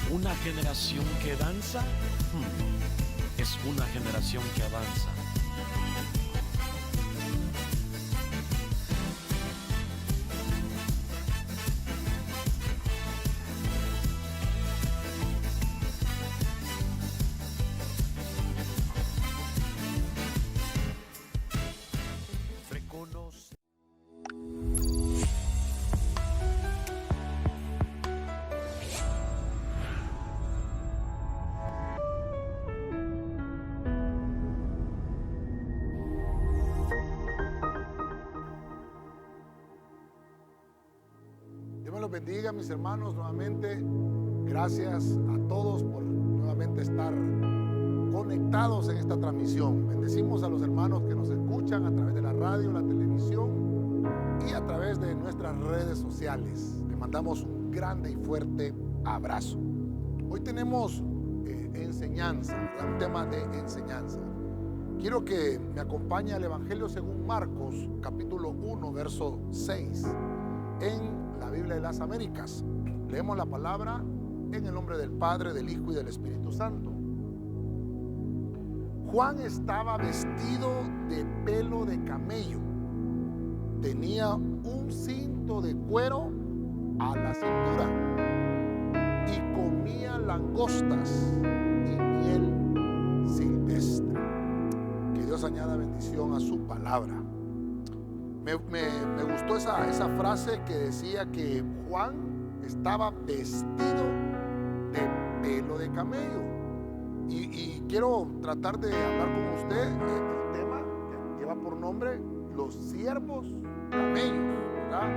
Una generación que danza es una generación que avanza. Reconoce. Dios me los bendiga, mis hermanos, nuevamente. Gracias a todos por nuevamente estar conectados en esta transmisión. Bendecimos a los hermanos que nos escuchan a través de la radio, la televisión y a través de nuestras redes sociales. Les mandamos un grande y fuerte abrazo. Hoy tenemos enseñanza, ¿verdad? Un tema de enseñanza. Quiero que me acompañe al Evangelio según Marcos, capítulo 1, verso 6, en la Biblia de las Américas. Leemos la palabra en el nombre del Padre, del Hijo y del Espíritu Santo. Juan estaba vestido de pelo de camello. Tenía un cinto de cuero a la cintura y comía langostas y miel silvestre. Que Dios añada bendición a su palabra. Me gustó esa frase que decía que Juan estaba vestido de pelo de camello. Y quiero tratar de hablar con usted un tema que lleva por nombre los siervos camellos, ¿verdad?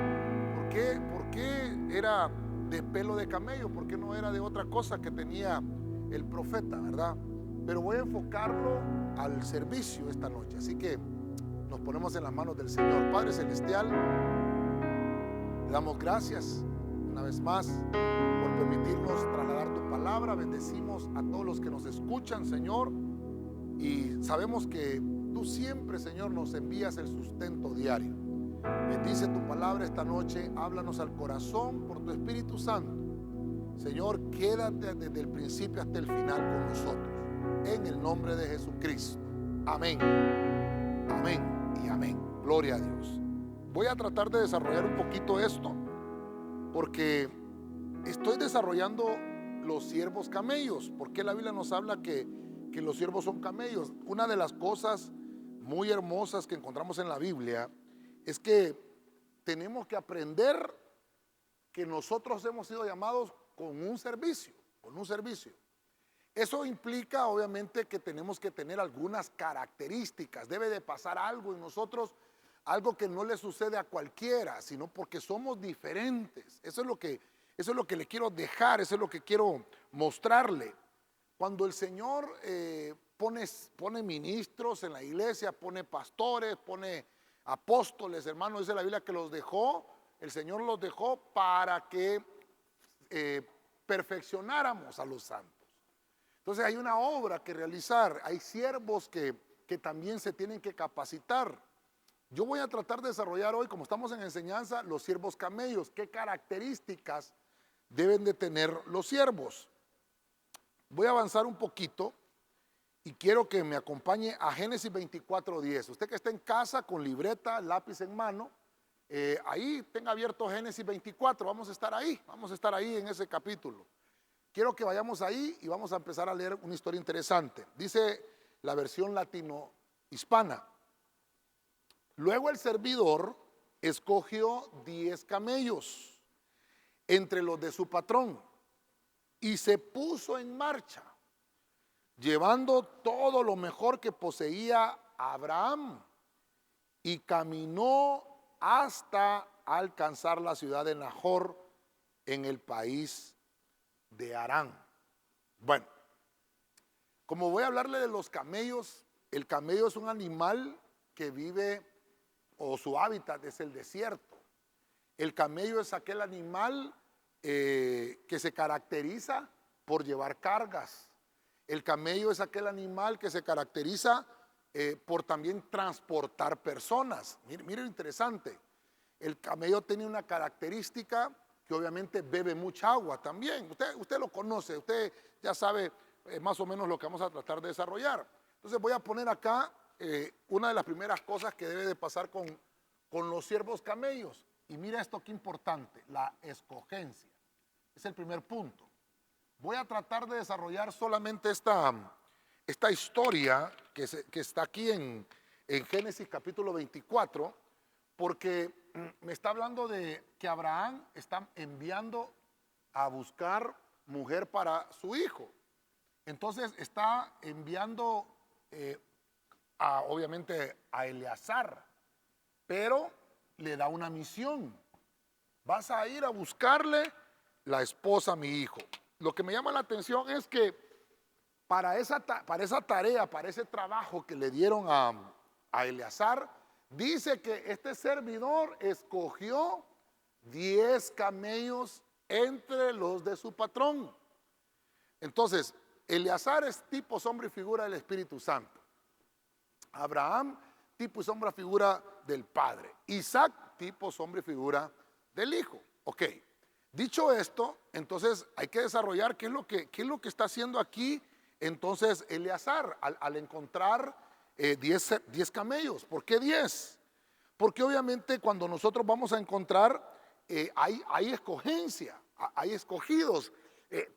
¿Por qué era de pelo de camello? ¿Por qué no era de otra cosa que tenía el profeta, verdad? Pero voy a enfocarlo al servicio esta noche, así que nos ponemos en las manos del Señor. Padre Celestial, le damos gracias una vez más por permitirnos trasladar tu palabra. Bendecimos a todos los que nos escuchan, Señor, y sabemos que tú siempre, Señor, nos envías el sustento diario. Bendice tu palabra esta noche, háblanos al corazón por tu Espíritu Santo. Señor, quédate desde el principio hasta el final con nosotros, en el nombre de Jesucristo. Amén, amén y amén. Gloria a Dios. Voy a tratar de desarrollar un poquito esto, porque estoy desarrollando los siervos camellos. Porque la Biblia nos habla que los siervos son camellos. Una de las cosas muy hermosas que encontramos en la Biblia es que tenemos que aprender que nosotros hemos sido llamados con un servicio, Eso implica obviamente que tenemos que tener algunas características. Debe de pasar algo en nosotros, algo que no le sucede a cualquiera, sino porque somos diferentes. Eso es lo que le quiero dejar, eso es lo que quiero mostrarle. Cuando el Señor pone ministros en la iglesia, pone pastores, pone apóstoles, hermanos, dice la Biblia que el Señor los dejó para que perfeccionáramos a los santos. Entonces hay una obra que realizar, hay siervos que también se tienen que capacitar. Yo voy a tratar de desarrollar hoy, como estamos en enseñanza, los siervos camellos. ¿Qué características deben de tener los siervos? Voy a avanzar un poquito y quiero que me acompañe a Génesis 24:10. Usted que está en casa con libreta, lápiz en mano, ahí tenga abierto Génesis 24. Vamos a estar ahí en ese capítulo. Quiero que vayamos ahí y vamos a empezar a leer una historia interesante. Dice la versión latino-hispana. Luego el servidor escogió 10 camellos entre los de su patrón y se puso en marcha, llevando todo lo mejor que poseía Abraham, y caminó hasta alcanzar la ciudad de Nahor en el país de Harán. Bueno, como voy a hablarle de los camellos, el camello es un animal que vive, o su hábitat es el desierto. El camello es aquel animal que se caracteriza por llevar cargas. El camello es aquel animal que se caracteriza por también transportar personas. Mire lo interesante. El camello tiene una característica que obviamente bebe mucha agua también. Usted lo conoce, usted ya sabe más o menos lo que vamos a tratar de desarrollar. Entonces voy a poner acá una de las primeras cosas que debe de pasar con los siervos camellos. Y mira esto qué importante, la escogencia. Es el primer punto. Voy a tratar de desarrollar solamente esta historia que está aquí en Génesis capítulo 24, porque me está hablando de que Abraham está enviando a buscar mujer para su hijo. Entonces está enviando obviamente a Eleazar, pero le da una misión. Vas a ir a buscarle la esposa a mi hijo. Lo que me llama la atención es que para esa tarea, para ese trabajo que le dieron a Eleazar, dice que este servidor escogió 10 camellos entre los de su patrón. Entonces, Eleazar es tipo, sombra y figura del Espíritu Santo. Abraham, tipo y sombra, figura del Padre. Isaac, tipo, sombra y figura del Hijo. Ok. Dicho esto, entonces hay que desarrollar qué es lo que está haciendo aquí entonces Eleazar al encontrar 10 camellos. ¿Por qué 10? Porque obviamente cuando nosotros vamos a encontrar, hay escogencia, hay escogidos.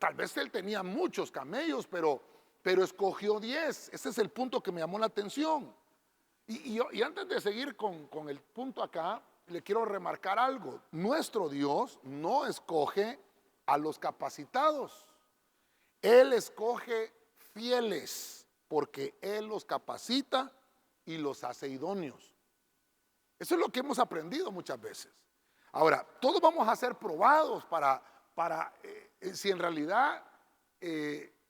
Tal vez él tenía muchos camellos, pero escogió 10. Ese es el punto que me llamó la atención. Y antes de seguir con el punto acá, le quiero remarcar algo. Nuestro Dios no escoge a los capacitados. Él escoge fieles, porque Él los capacita y los hace idóneos. Eso es lo que hemos aprendido muchas veces. Ahora, todos vamos a ser probados para si en realidad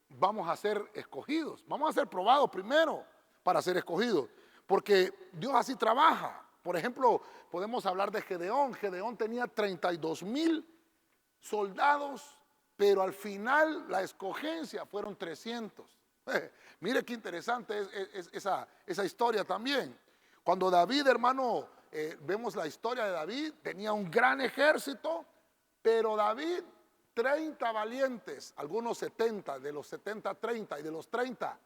vamos a ser escogidos. Vamos a ser probados primero para ser escogidos, porque Dios así trabaja. Por ejemplo, podemos hablar de Gedeón. Gedeón tenía 32,000 soldados, pero al final la escogencia fueron 300. Mire qué interesante es esa historia también. Cuando David, hermano, vemos la historia de David, tenía un gran ejército, pero David, 30 valientes, algunos 70, de los 70, 30, y de los 30,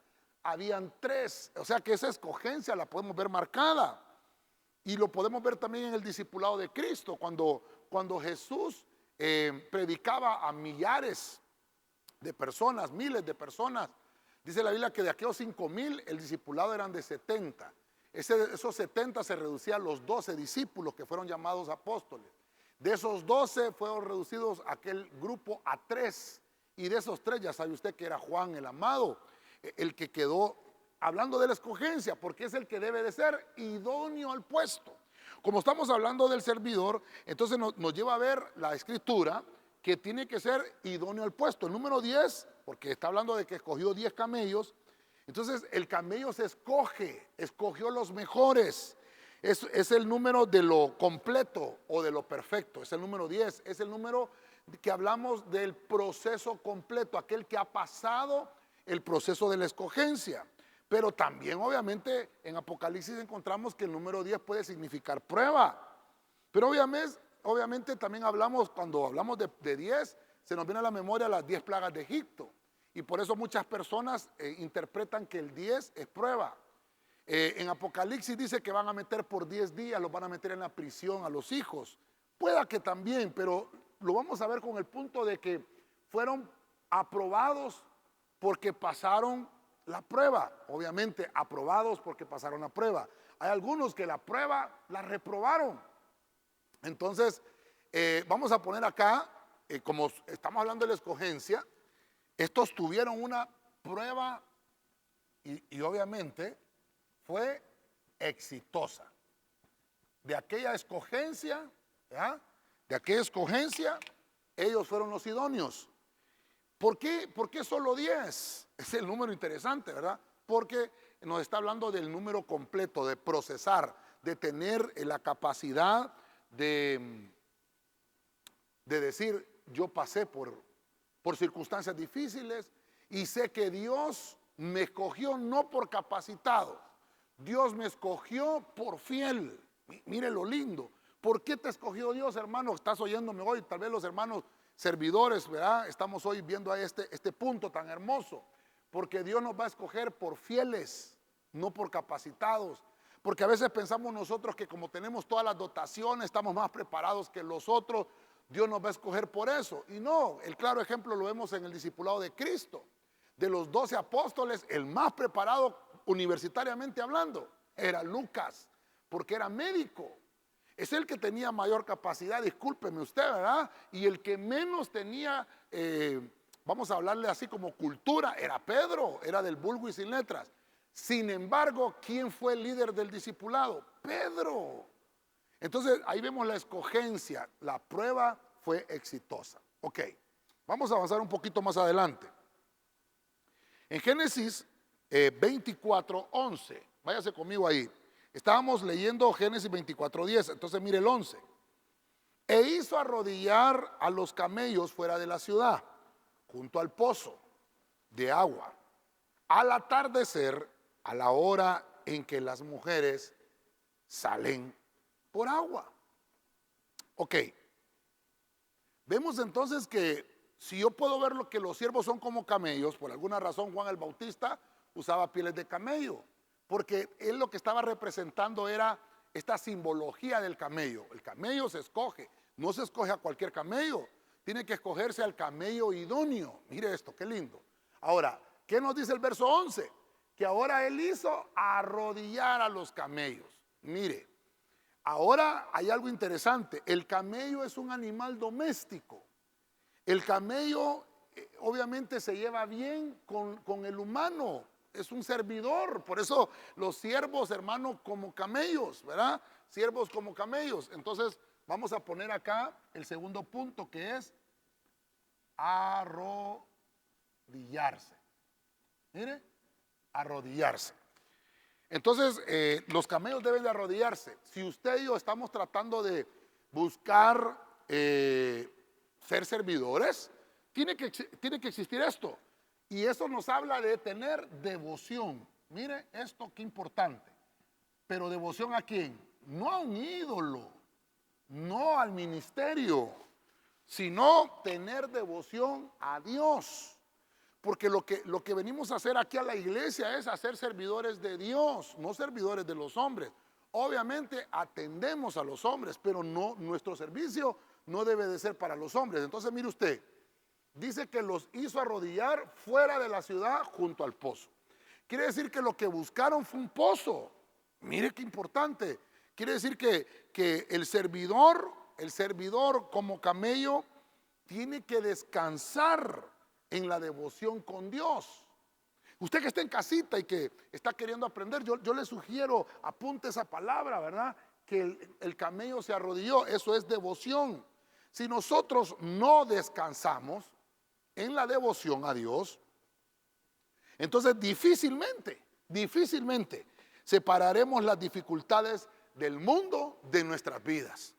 habían 3. O sea que esa escogencia la podemos ver marcada. Y lo podemos ver también en el discipulado de Cristo, cuando Jesús predicaba a millares de personas, miles de personas. Dice la Biblia que de aquellos 5,000 el discipulado eran de 70. Esos 70 se reducían a los 12 discípulos que fueron llamados apóstoles. De esos 12 fueron reducidos aquel grupo a 3. Y de esos 3 ya sabe usted que era Juan el amado, el que quedó hablando de la escogencia, porque es el que debe de ser idóneo al puesto. Como estamos hablando del servidor, entonces nos lleva a ver la escritura que tiene que ser idóneo al puesto. El número 10, porque está hablando de que escogió 10 camellos, entonces el camello se escogió los mejores. Es el número de lo completo o de lo perfecto. Es el número 10, es el número que hablamos del proceso completo, aquel que ha pasado el proceso de la escogencia. Pero también obviamente en Apocalipsis encontramos que el número 10 puede significar prueba. Pero obviamente también cuando hablamos de 10, se nos viene a la memoria las 10 plagas de Egipto. Y por eso muchas personas interpretan que el 10 es prueba. En Apocalipsis dice que van a meter por 10 días, los van a meter en la prisión a los hijos. Pueda que también, pero lo vamos a ver con el punto de que fueron aprobados porque pasaron la prueba. Obviamente aprobados porque pasaron la prueba. Hay algunos que la prueba la reprobaron. Entonces vamos a poner acá, como estamos hablando de la escogencia, estos tuvieron una prueba y obviamente fue exitosa. De aquella escogencia, ¿ya? De aquella escogencia, ellos fueron los idóneos. ¿Por qué solo 10? Es el número interesante, ¿verdad? Porque nos está hablando del número completo, de procesar, de tener la capacidad de decir, yo pasé por circunstancias difíciles y sé que Dios me escogió no por capacitado, Dios me escogió por fiel. Mire lo lindo. ¿Por qué te escogió Dios, hermano? Estás oyéndome hoy, tal vez los hermanos servidores, ¿verdad? Estamos hoy viendo a este punto tan hermoso. Porque Dios nos va a escoger por fieles, no por capacitados. Porque a veces pensamos nosotros que como tenemos todas las dotaciones, estamos más preparados que los otros, Dios nos va a escoger por eso. Y no, el claro ejemplo lo vemos en el discipulado de Cristo. De los 12 apóstoles, el más preparado universitariamente hablando era Lucas, porque era médico. Es el que tenía mayor capacidad, discúlpeme usted, ¿verdad? Y el que menos tenía, vamos a hablarle así como cultura, era Pedro, era del vulgo y sin letras. Sin embargo, ¿quién fue el líder del discipulado? Pedro. Entonces, ahí vemos la escogencia. La prueba fue exitosa. Ok, vamos a avanzar un poquito más adelante. En Génesis 24:11, váyase conmigo ahí. Estábamos leyendo Génesis 24:10, entonces mire el 11. E hizo arrodillar a los camellos fuera de la ciudad, junto al pozo de agua, al atardecer, a la hora en que las mujeres salen por agua. Ok, vemos entonces que si yo puedo ver lo que los siervos son como camellos, por alguna razón Juan el Bautista usaba pieles de camello, porque él lo que estaba representando era esta simbología del camello. El camello se escoge, no se escoge a cualquier camello, tiene que escogerse al camello idóneo. Mire esto, qué lindo. Ahora, ¿qué nos dice el verso 11? Que ahora él hizo arrodillar a los camellos. Mire, ahora hay algo interesante. El camello es un animal doméstico. El camello obviamente se lleva bien con el humano. Es un servidor. Por eso los siervos, hermano, como camellos, ¿verdad? Siervos como camellos. Entonces vamos a poner acá el segundo punto, que es arrodillarse. Mire, arrodillarse. Entonces, los camellos deben de arrodillarse. Si usted y yo estamos tratando de buscar ser servidores, tiene que existir esto. Y eso nos habla de tener devoción. Mire esto, qué importante. Pero devoción ¿a quién? No a un ídolo, no al ministerio, sino tener devoción a Dios. Porque lo que venimos a hacer aquí a la iglesia es hacer servidores de Dios, no servidores de los hombres. Obviamente atendemos a los hombres, pero no, nuestro servicio no debe de ser para los hombres. Entonces mire usted, dice que los hizo arrodillar fuera de la ciudad junto al pozo. Quiere decir que lo que buscaron fue un pozo. Mire qué importante. Quiere decir que el servidor como camello tiene que descansar en la devoción con Dios. Usted que está en casita y que está queriendo aprender, yo le sugiero, apunte esa palabra, ¿verdad? Que el camello se arrodilló, eso es devoción. Si nosotros no descansamos en la devoción a Dios, entonces difícilmente separaremos las dificultades del mundo de nuestras vidas.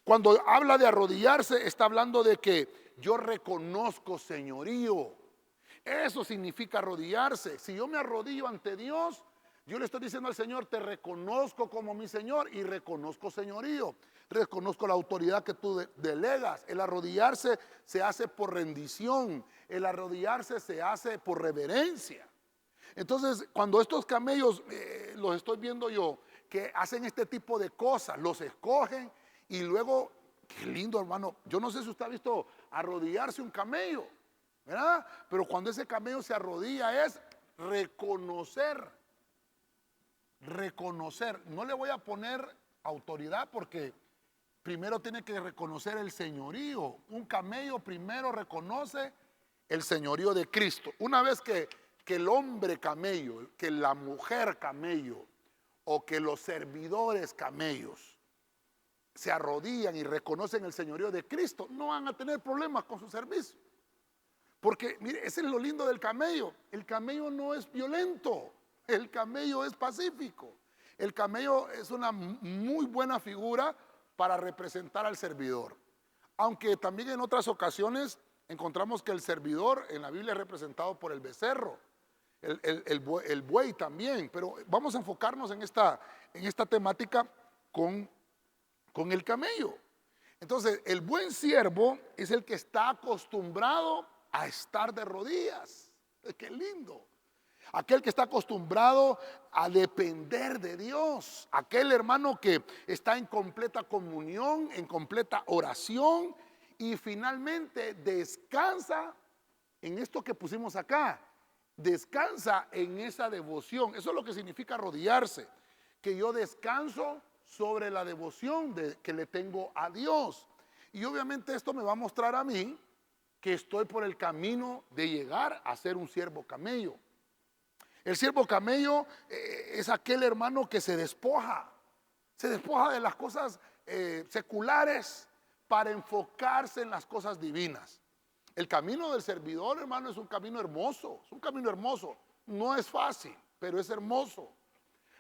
Cuando habla de arrodillarse, está hablando de que yo reconozco señorío. Eso significa arrodillarse. Si yo me arrodillo ante Dios, yo le estoy diciendo al Señor, te reconozco como mi Señor y reconozco señorío. Reconozco la autoridad que tú delegas. El arrodillarse se hace por rendición. El arrodillarse se hace por reverencia. Entonces, cuando estos camellos, los estoy viendo yo, que hacen este tipo de cosas, los escogen y luego, qué lindo, hermano. Yo no sé si usted ha visto arrodillarse un camello, ¿verdad? Pero cuando ese camello se arrodilla es reconocer. No le voy a poner autoridad porque primero tiene que reconocer el señorío. Un camello primero reconoce el señorío de Cristo. Una vez que el hombre camello, que la mujer camello o que los servidores camellos se arrodillan y reconocen el señorío de Cristo, no van a tener problemas con su servicio. Porque, mire, ese es lo lindo del camello. El camello no es violento, el camello es pacífico. El camello es una muy buena figura para representar al servidor. Aunque también en otras ocasiones encontramos que el servidor en la Biblia es representado por el becerro, el buey también. Pero vamos a enfocarnos en esta temática con con el camello. Entonces, el buen siervo es el que está acostumbrado a estar de rodillas. ¡Qué lindo! Aquel que está acostumbrado a depender de Dios. Aquel hermano que está en completa comunión, en completa oración y finalmente descansa en esto que pusimos acá. Descansa en esa devoción. Eso es lo que significa arrodillarse. Que yo descanso sobre la devoción que le tengo a Dios. Y obviamente esto me va a mostrar a mí que estoy por el camino de llegar a ser un siervo camello. El siervo camello es aquel hermano que se despoja de las cosas seculares para enfocarse en las cosas divinas. El camino del servidor, hermano, es un camino hermoso, no es fácil, pero es hermoso.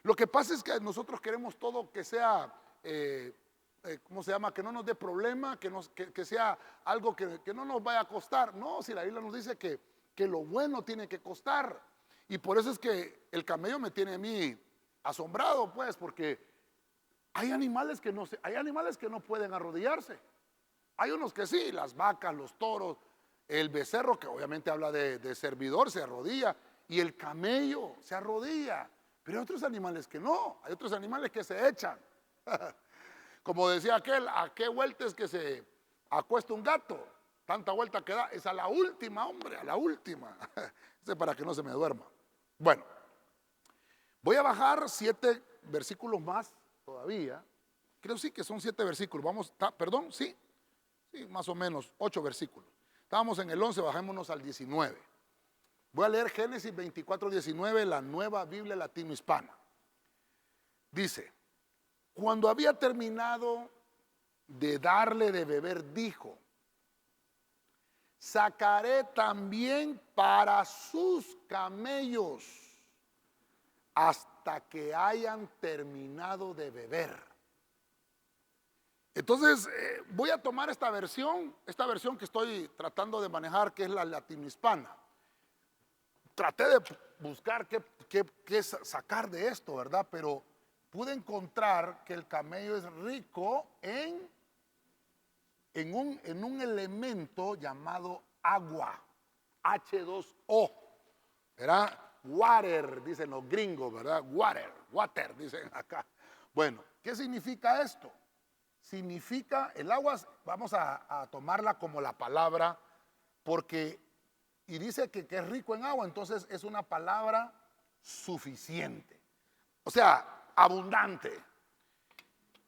Lo que pasa es que nosotros queremos todo que sea, ¿cómo se llama? Que no nos dé problema, que sea algo que no nos vaya a costar. No, si la Biblia nos dice que lo bueno tiene que costar. Y por eso es que el camello me tiene a mí asombrado, pues, porque hay animales que no pueden arrodillarse. Hay unos que sí, las vacas, los toros, el becerro, que obviamente habla de servidor, se arrodilla, y el camello se arrodilla. Pero hay otros animales que no, hay otros animales que se echan. Como decía aquel, ¿a qué vuelta es que se acuesta un gato? Tanta vuelta que da, es a la última, hombre, a la última. Ese para que no se me duerma. Bueno, voy a bajar 7 versículos más todavía. Creo sí que son 7 versículos. Perdón, sí, más o menos 8 versículos. Estábamos en el 11, bajémonos al 19. Voy a leer Génesis 24, 19, la Nueva Biblia Latino-Hispana. Dice, cuando había terminado de darle de beber, dijo, sacaré también para sus camellos hasta que hayan terminado de beber. Entonces voy a tomar esta versión que estoy tratando de manejar, que es la latino-hispana. Traté de buscar qué sacar de esto, ¿verdad? Pero pude encontrar que el camello es rico en un elemento llamado agua, H2O, ¿verdad? Water, dicen los gringos, ¿verdad? Water, dicen acá. Bueno, ¿qué significa esto? Significa, el agua, vamos a tomarla como la palabra, porque, y dice que es rico en agua, entonces es una palabra suficiente, o sea, abundante.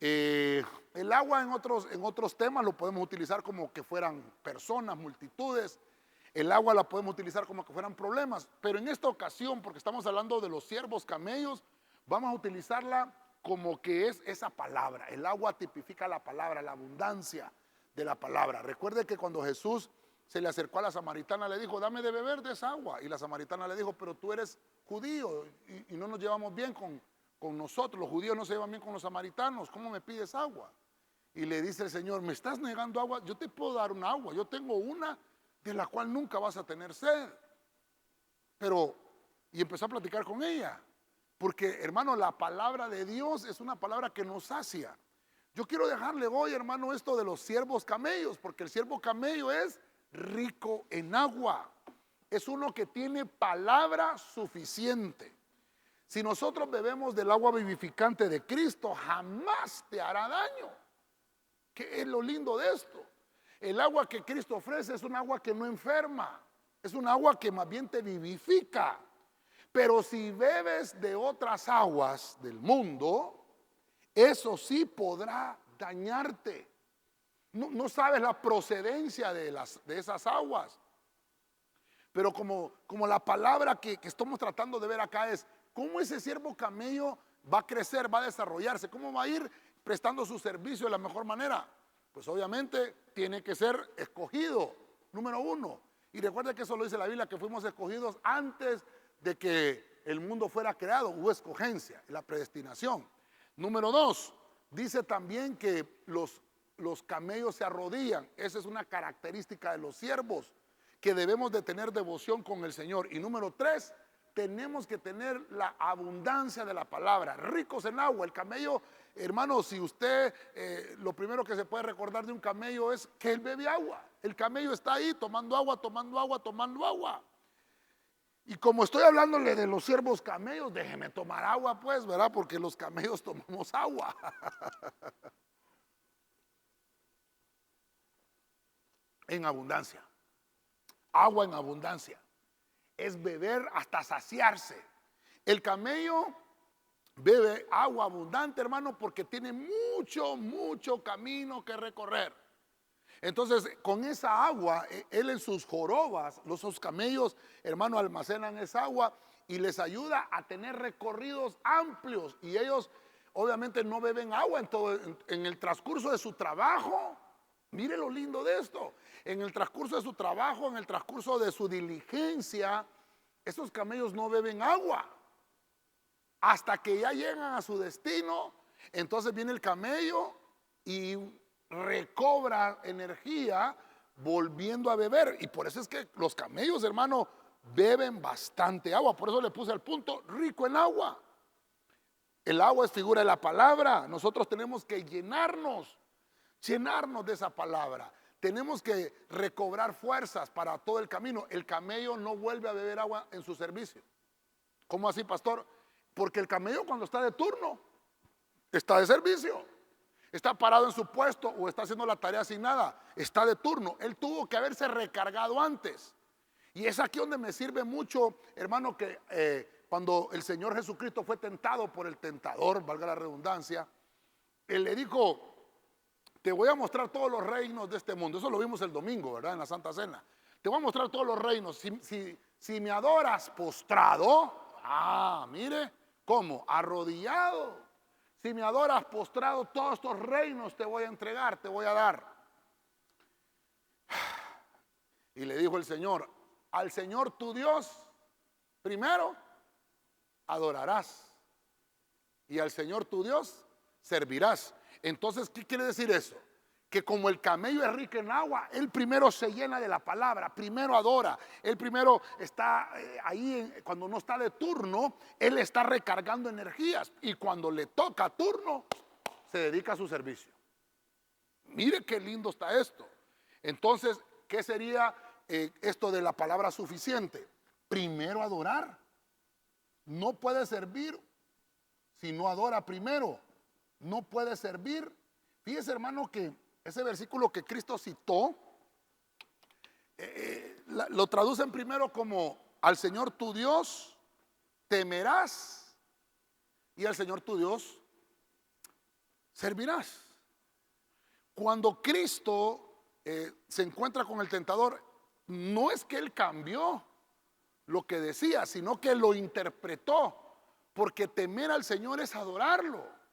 El agua en otros temas lo podemos utilizar como que fueran personas, multitudes. El agua la podemos utilizar como que fueran problemas. Pero en esta ocasión, porque estamos hablando de los siervos camellos, vamos a utilizarla como que es esa palabra. El agua tipifica la palabra, la abundancia de la palabra. Recuerde que cuando Jesús se le acercó a la samaritana, le dijo, dame de beber de esa agua. Y la samaritana le dijo, pero tú eres judío y no nos llevamos bien con nosotros. Los judíos no se llevan bien con los samaritanos. ¿Cómo me pides agua? Y le dice el Señor, ¿me estás negando agua? Yo te puedo dar un agua. Yo tengo una de la cual nunca vas a tener sed. Y empezó a platicar con ella. Porque, hermano, la palabra de Dios es una palabra que nos sacia. Yo quiero dejarle hoy, hermano, esto de los siervos camellos, porque el siervo camello es rico en agua. Es uno que tiene palabra suficiente. Si nosotros bebemos del agua vivificante de Cristo, jamás te hará daño. ¿Qué es lo lindo de esto? El agua que Cristo ofrece es un agua que no enferma, es un agua que más bien te vivifica. Pero si bebes de otras aguas del mundo, eso sí podrá dañarte. No sabes la procedencia de esas aguas. Pero como la palabra que estamos tratando de ver acá es, ¿cómo ese siervo camello va a crecer, va a desarrollarse? ¿Cómo va a ir prestando su servicio de la mejor manera? Pues obviamente tiene que ser escogido, número 1. Y recuerda que eso lo dice la Biblia, que fuimos escogidos antes de que el mundo fuera creado. Hubo escogencia, la predestinación. Número 2, dice también que los camellos se arrodillan. Esa es una característica de los siervos, que debemos de tener devoción con el Señor. Y número 3, tenemos que tener la abundancia de la palabra, ricos en agua. El camello, hermano, si usted, lo primero que se puede recordar de un camello es que él bebe agua. El camello está ahí tomando agua, tomando agua, tomando agua. Y como estoy hablándole de los siervos camellos, déjeme tomar agua pues, ¿verdad? Porque los camellos tomamos agua. En abundancia. Agua en abundancia. Es beber hasta saciarse. El camello bebe agua abundante, hermano, porque tiene mucho camino que recorrer. Entonces, con esa agua, él en sus jorobas, los camellos, hermano, almacenan esa agua y les ayuda a tener recorridos amplios. Y ellos, obviamente, no beben agua en el transcurso de su trabajo. Mire lo lindo de esto. En el transcurso de su trabajo, en el transcurso de su diligencia, estos camellos no beben agua. Hasta que ya llegan a su destino, entonces viene el camello y recobra energía volviendo a beber. Y por eso es que los camellos, hermano, beben bastante agua. Por eso le puse al punto, rico en agua. El agua es figura de la palabra. Nosotros tenemos que llenarnos de esa palabra. Tenemos que recobrar fuerzas para todo el camino. El camello no vuelve a beber agua en su servicio. ¿Cómo así, pastor? Porque el camello, cuando está de turno, está de servicio, está parado en su puesto o está haciendo la tarea asignada, está de turno. Él tuvo que haberse recargado antes. Y es aquí donde me sirve mucho, hermano, que cuando el Señor Jesucristo fue tentado por el tentador, valga la redundancia, Él le dijo: te voy a mostrar todos los reinos de este mundo. Eso lo vimos el domingo, ¿verdad? En la Santa Cena. Te voy a mostrar todos los reinos. Si me adoras postrado, mire, ¿cómo? Arrodillado. Si me adoras postrado, todos estos reinos te voy a entregar, te voy a dar. Y le dijo el Señor: al Señor tu Dios primero adorarás, y al Señor tu Dios servirás. Entonces, ¿qué quiere decir eso? Que como el camello es rico en agua, él primero se llena de la palabra, primero adora, él primero está ahí, cuando no está de turno, él está recargando energías, y cuando le toca turno, se dedica a su servicio. Mire qué lindo está esto. Entonces, ¿qué sería esto de la palabra suficiente? Primero adorar. No puede servir si no adora primero. No puede servir. Fíjese, hermano, que ese versículo que Cristo citó, lo traducen primero como: al Señor tu Dios temerás y al Señor tu Dios servirás. Cuando Cristo se encuentra con el tentador, no es que él cambió lo que decía, sino que lo interpretó, porque temer al Señor es adorarlo.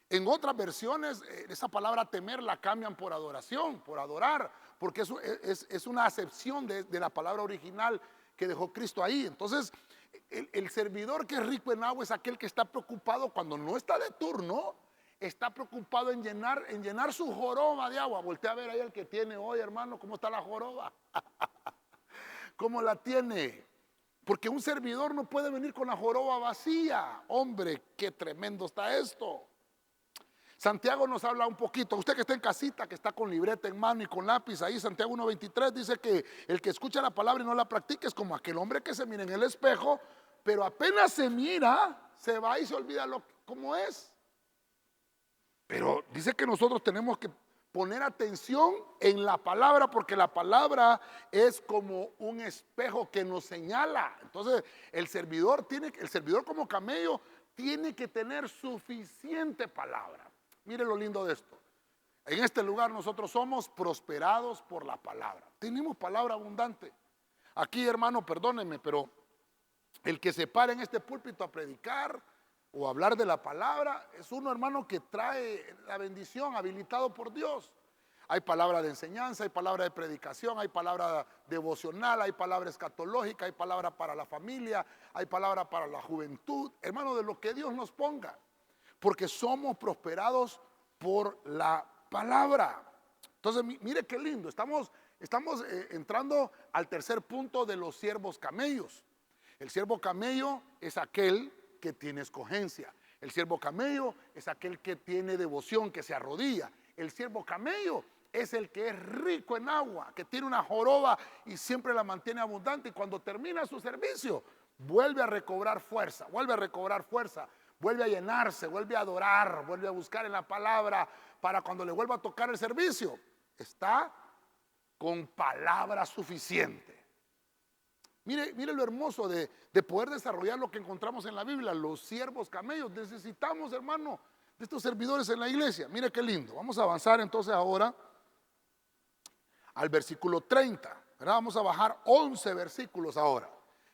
En otras versiones, esa palabra temer la cambian por adoración, por adorar, porque eso es una acepción de la palabra original que dejó Cristo ahí. Entonces, el servidor que es rico en agua es aquel que está preocupado cuando no está de turno, está preocupado en llenar su joroba de agua. Voltea a ver ahí el que tiene hoy, hermano, cómo está la joroba. ¿Cómo la tiene? Porque un servidor no puede venir con la joroba vacía. Hombre, qué tremendo está esto. Santiago nos habla un poquito, usted que está en casita, que está con libreta en mano y con lápiz, ahí Santiago 1:23 dice que el que escucha la palabra y no la practica es como aquel hombre que se mira en el espejo, pero apenas se mira, se va y se olvida cómo es. Pero dice que nosotros tenemos que poner atención en la palabra, porque la palabra es como un espejo que nos señala. Entonces el servidor como camello tiene que tener suficiente palabra. Mire lo lindo de esto. En este lugar nosotros somos prosperados por la palabra. Tenemos palabra abundante. Aquí, hermano, perdónenme, pero el que se para en este púlpito a predicar o hablar de la palabra es uno, hermano, que trae la bendición, habilitado por Dios. Hay palabra de enseñanza, hay palabra de predicación, hay palabra devocional, hay palabra escatológica, hay palabra para la familia, hay palabra para la juventud. Hermano, de lo que Dios nos ponga, porque somos prosperados por la palabra. Entonces, mire qué lindo. Estamos entrando al tercer punto de los siervos camellos. El siervo camello es aquel que tiene escogencia. El siervo camello es aquel que tiene devoción, que se arrodilla. El siervo camello es el que es rico en agua, que tiene una joroba y siempre la mantiene abundante. Y cuando termina su servicio, vuelve a recobrar fuerza, vuelve a llenarse, vuelve a adorar, vuelve a buscar en la palabra para cuando le vuelva a tocar el servicio, está con palabra suficiente. Mire lo hermoso de poder desarrollar lo que encontramos en la Biblia, los siervos camellos. Necesitamos, hermano, de estos servidores en la iglesia. Mire qué lindo. Vamos a avanzar entonces ahora al versículo 30, ¿verdad? Vamos a bajar 11 versículos ahora.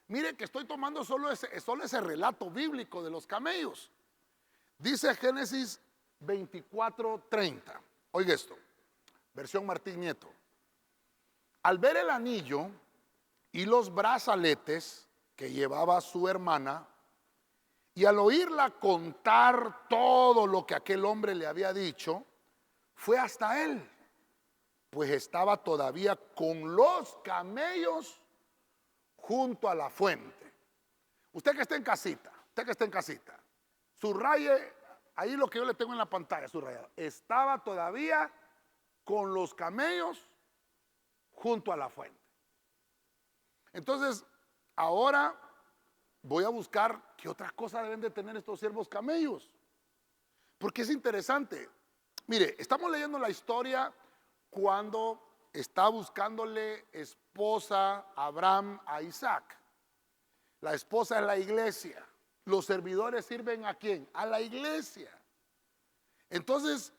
Mire que estoy tomando solo ese relato bíblico de los camellos. Dice Génesis 24:30. Oiga esto, versión Martín Nieto. Al ver el anillo y los brazaletes que llevaba su hermana, y al oírla contar todo lo que aquel hombre le había dicho, fue hasta él, pues estaba todavía con los camellos junto a la fuente. Usted que está en casita, subraye ahí lo que yo le tengo en la pantalla, subrayado. Estaba todavía con los camellos junto a la fuente. Entonces, ahora voy a buscar qué otras cosas deben de tener estos siervos camellos, porque es interesante. Mire, estamos leyendo la historia cuando está buscándole esposa Abraham a Isaac. La esposa es la iglesia. Los servidores sirven ¿a quién? A la iglesia. Entonces,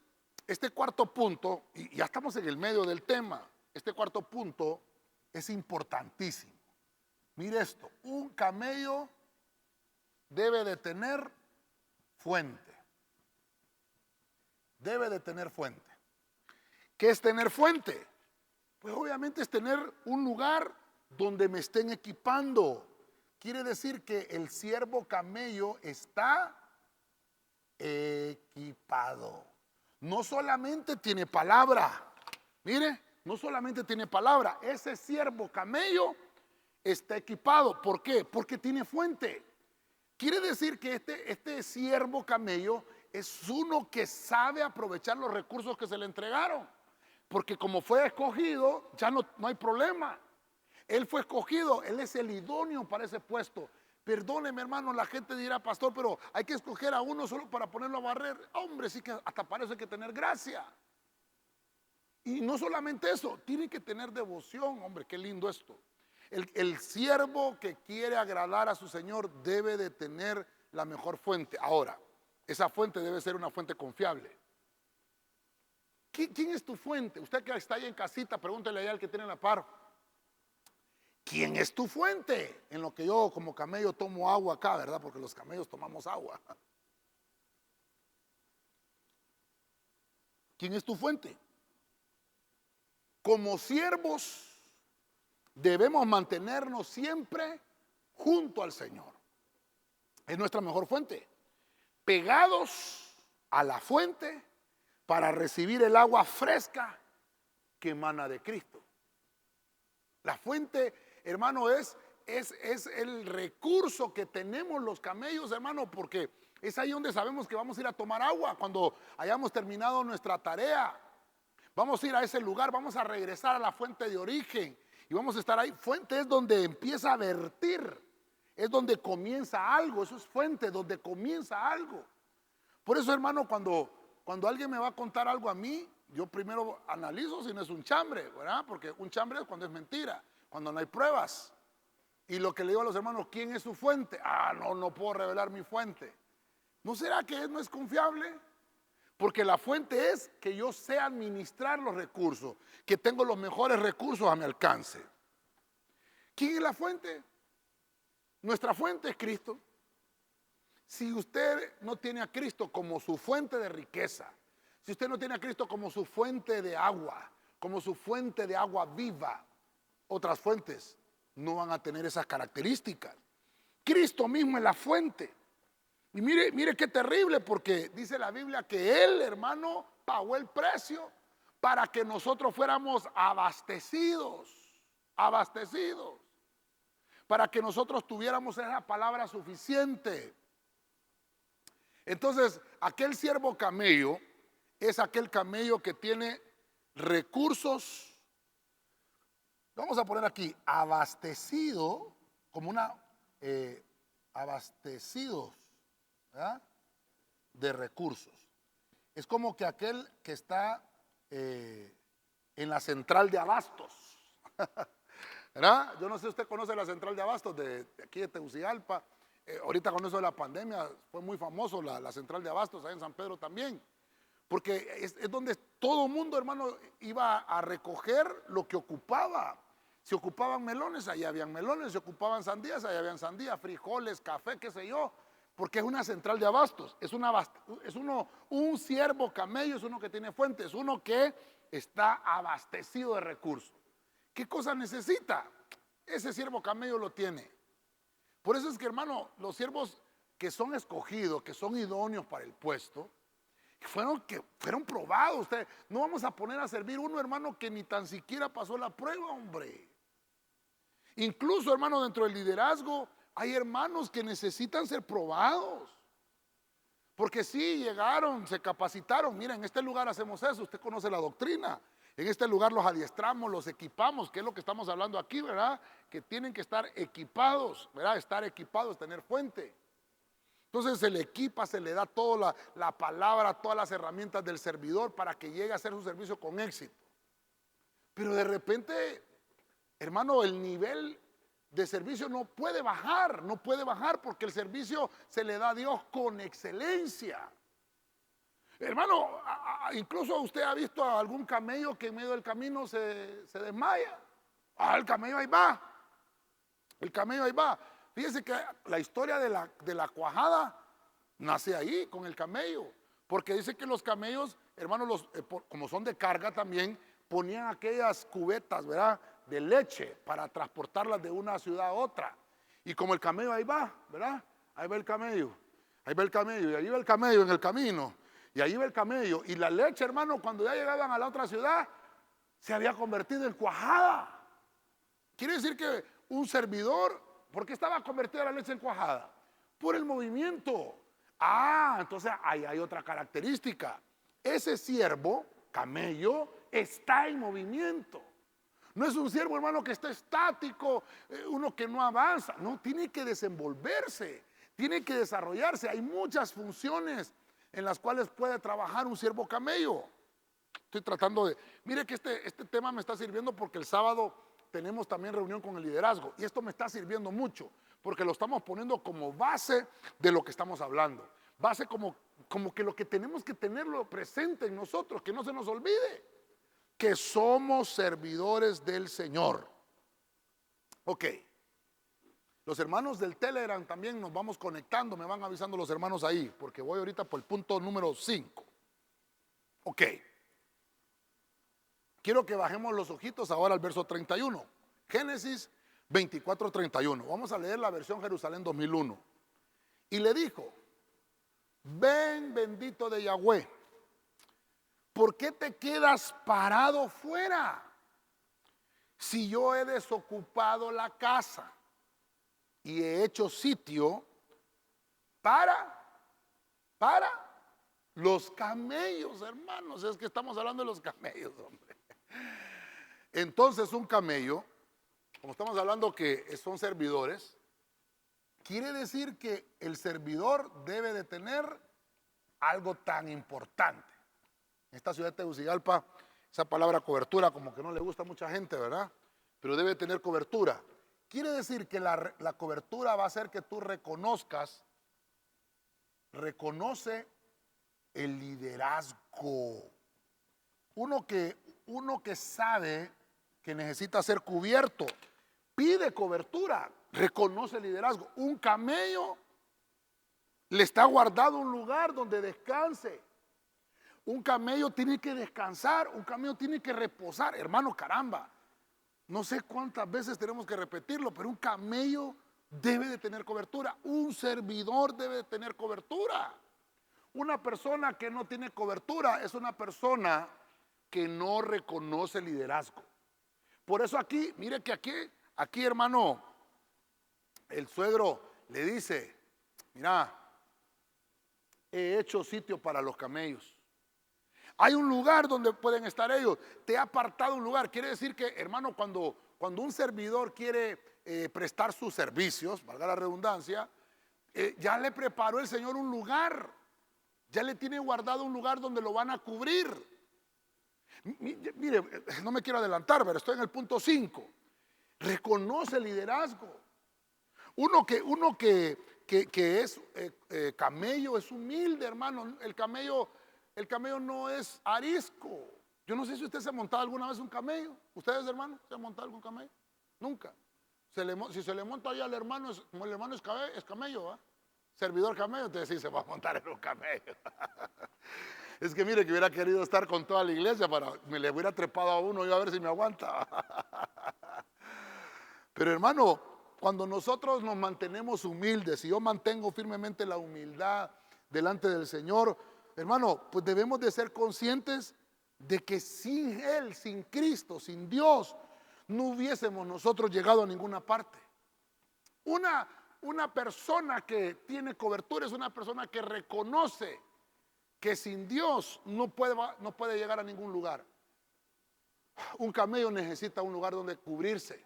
este cuarto punto, y ya estamos en el medio del tema, este cuarto punto es importantísimo. Mire esto, un camello debe de tener fuente. Debe de tener fuente. ¿Qué es tener fuente? Pues obviamente es tener un lugar donde me estén equipando. Quiere decir que el siervo camello está equipado. No solamente tiene palabra. Mire, no solamente tiene palabra. Ese siervo camello está equipado. ¿Por qué? Porque tiene fuente. Quiere decir que este siervo camello es uno que sabe aprovechar los recursos que se le entregaron. Porque como fue escogido, ya no hay problema. Él fue escogido, él es el idóneo para ese puesto. Perdóneme, hermano, la gente dirá, pastor, pero hay que escoger a uno solo para ponerlo a barrer. Hombre, sí que hasta parece que tener gracia. Y no solamente eso, tiene que tener devoción. Hombre, qué lindo esto. El siervo que quiere agradar a su Señor debe de tener la mejor fuente. Ahora, esa fuente debe ser una fuente confiable. ¿Quién es tu fuente? Usted que está ahí en casita, pregúntele allá al que tiene la par. ¿Quién es tu fuente? En lo que yo como camello tomo agua acá, ¿verdad? Porque los camellos tomamos agua. ¿Quién es tu fuente? Como siervos debemos mantenernos siempre junto al Señor. Es nuestra mejor fuente. Pegados a la fuente para recibir el agua fresca que emana de Cristo. La fuente, hermano, es el recurso que tenemos los camellos, hermano, porque es ahí donde sabemos que vamos a ir a tomar agua cuando hayamos terminado nuestra tarea. Vamos a ir a ese lugar, vamos a regresar a la fuente de origen y vamos a estar ahí. Fuente es donde empieza a vertir, es donde comienza algo, eso es fuente, donde comienza algo. Por eso, hermano, cuando alguien me va a contar algo a mí, yo primero analizo si no es un chambre, ¿verdad? Porque un chambre es cuando es mentira, cuando no hay pruebas. Y lo que le digo a los hermanos, ¿quién es su fuente? No puedo revelar mi fuente. ¿No será que no es confiable? Porque la fuente es que yo sé administrar los recursos, que tengo los mejores recursos a mi alcance. ¿Quién es la fuente? Nuestra fuente es Cristo. Si usted no tiene a Cristo como su fuente de riqueza, si usted no tiene a Cristo como su fuente de agua, como su fuente de agua viva, otras fuentes no van a tener esas características. Cristo mismo es la fuente. Y mire qué terrible, porque dice la Biblia que Él, hermano, pagó el precio para que nosotros fuéramos abastecidos. para que nosotros tuviéramos esa palabra suficiente. Entonces, aquel siervo camello es aquel camello que tiene recursos, vamos a poner aquí, abastecido, como abastecidos, ¿verdad?, de recursos. Es como que aquel que está en la central de abastos, ¿verdad? Yo no sé si usted conoce la central de abastos de aquí de Tegucigalpa. Ahorita con eso de la pandemia fue muy famoso la central de abastos ahí en San Pedro también, porque es donde todo el mundo, hermano, iba a recoger lo que ocupaba. Si ocupaban melones, allá habían melones. Si ocupaban sandías, allá habían sandías, frijoles, café, qué sé yo, porque es una central de abastos. Un siervo camello es uno que tiene fuentes, es uno que está abastecido de recursos. ¿Qué cosa necesita? Ese siervo camello lo tiene. Por eso es que, hermano, los siervos que son escogidos, que son idóneos para el puesto, fueron probados. Usted, no vamos a poner a servir uno, hermano, que ni tan siquiera pasó la prueba, hombre. Incluso, hermano, dentro del liderazgo hay hermanos que necesitan ser probados. Porque sí, llegaron, se capacitaron. Mira, en este lugar hacemos eso, usted conoce la doctrina. En este lugar los adiestramos, los equipamos, que es lo que estamos hablando aquí, ¿verdad? Que tienen que estar equipados, ¿verdad? Estar equipados, tener fuente. Entonces se le equipa, se le da toda la palabra, todas las herramientas del servidor para que llegue a hacer su servicio con éxito. Pero de repente, hermano, el nivel de servicio no puede bajar porque el servicio se le da a Dios con excelencia. Hermano, incluso usted ha visto a algún camello que en medio del camino se desmaya. El camello ahí va. El camello ahí va. Fíjese que la historia de la cuajada nace ahí con el camello. Porque dice que los camellos, hermano, como son de carga también, ponían aquellas cubetas, ¿verdad?, de leche para transportarlas de una ciudad a otra. Y como el camello ahí va, ¿verdad? Ahí va el camello. Ahí va el camello. Y ahí va el camello en el camino. Y ahí va el camello. Y la leche, hermano, cuando ya llegaban a la otra ciudad, se había convertido en cuajada. Quiere decir que un servidor, ¿por qué estaba convertida la leche en cuajada? Por el movimiento. Entonces ahí hay otra característica. Ese siervo, camello, está en movimiento. No es un siervo, hermano, que está estático, uno que no avanza. No, tiene que desenvolverse, tiene que desarrollarse. Hay muchas funciones en las cuales puede trabajar un siervo camello. Estoy tratando de... Mire que este tema me está sirviendo porque el sábado tenemos también reunión con el liderazgo. Y esto me está sirviendo mucho porque lo estamos poniendo como base de lo que estamos hablando. Base como que lo que tenemos que tenerlo presente en nosotros, que no se nos olvide. Que somos servidores del Señor. Ok. Los hermanos del Telegram también nos vamos conectando, me van avisando los hermanos ahí, porque voy ahorita por el punto número 5. Ok. Quiero que bajemos los ojitos ahora al verso 31. Génesis 24:31. Vamos a leer la versión Jerusalén 2001. Y le dijo: ven, bendito de Yahweh, ¿por qué te quedas parado fuera? Si yo he desocupado la casa y he hecho sitio para los camellos, hermanos. Es que estamos hablando de los camellos, hombre. Entonces un camello, como estamos hablando que son servidores, quiere decir que el servidor debe de tener algo tan importante. En esta ciudad de Tegucigalpa, esa palabra cobertura como que no le gusta a mucha gente, ¿verdad? Pero debe tener cobertura. Quiere decir que la cobertura va a hacer que tú reconoce el liderazgo. Uno que sabe que necesita ser cubierto, pide cobertura, reconoce el liderazgo. Un camello le está guardado un lugar donde descanse. Un camello tiene que descansar, un camello tiene que reposar. Hermano, caramba, no sé cuántas veces tenemos que repetirlo, pero un camello debe de tener cobertura. Un servidor debe de tener cobertura. Una persona que no tiene cobertura es una persona que no reconoce liderazgo. Por eso aquí, mire que aquí hermano, el suegro le dice, mira, he hecho sitio para los camellos. Hay un lugar donde pueden estar ellos. Te he apartado un lugar. Quiere decir que, hermano, cuando un servidor quiere prestar sus servicios, valga la redundancia, ya le preparó el Señor un lugar. Ya le tiene guardado un lugar donde lo van a cubrir. Mire, no me quiero adelantar, pero estoy en el punto 5. Reconoce el liderazgo. Uno que es camello, es humilde, hermano. El camello no es arisco. Yo no sé si usted se ha montado alguna vez un camello. ¿Ustedes, hermano, se han montado algún camello? Nunca. Si se le monta ahí al hermano, como el hermano es camello, ¿va? Servidor camello, entonces sí se va a montar en un camello. Es que mire, que hubiera querido estar con toda la iglesia me le hubiera trepado a uno y a ver si me aguanta. Pero hermano, cuando nosotros nos mantenemos humildes, y yo mantengo firmemente la humildad delante del Señor, hermano, pues debemos de ser conscientes de que sin Él, sin Cristo, sin Dios, no hubiésemos nosotros llegado a ninguna parte. Una persona que tiene cobertura es una persona que reconoce que sin Dios no puede llegar a ningún lugar. Un camello necesita un lugar donde cubrirse.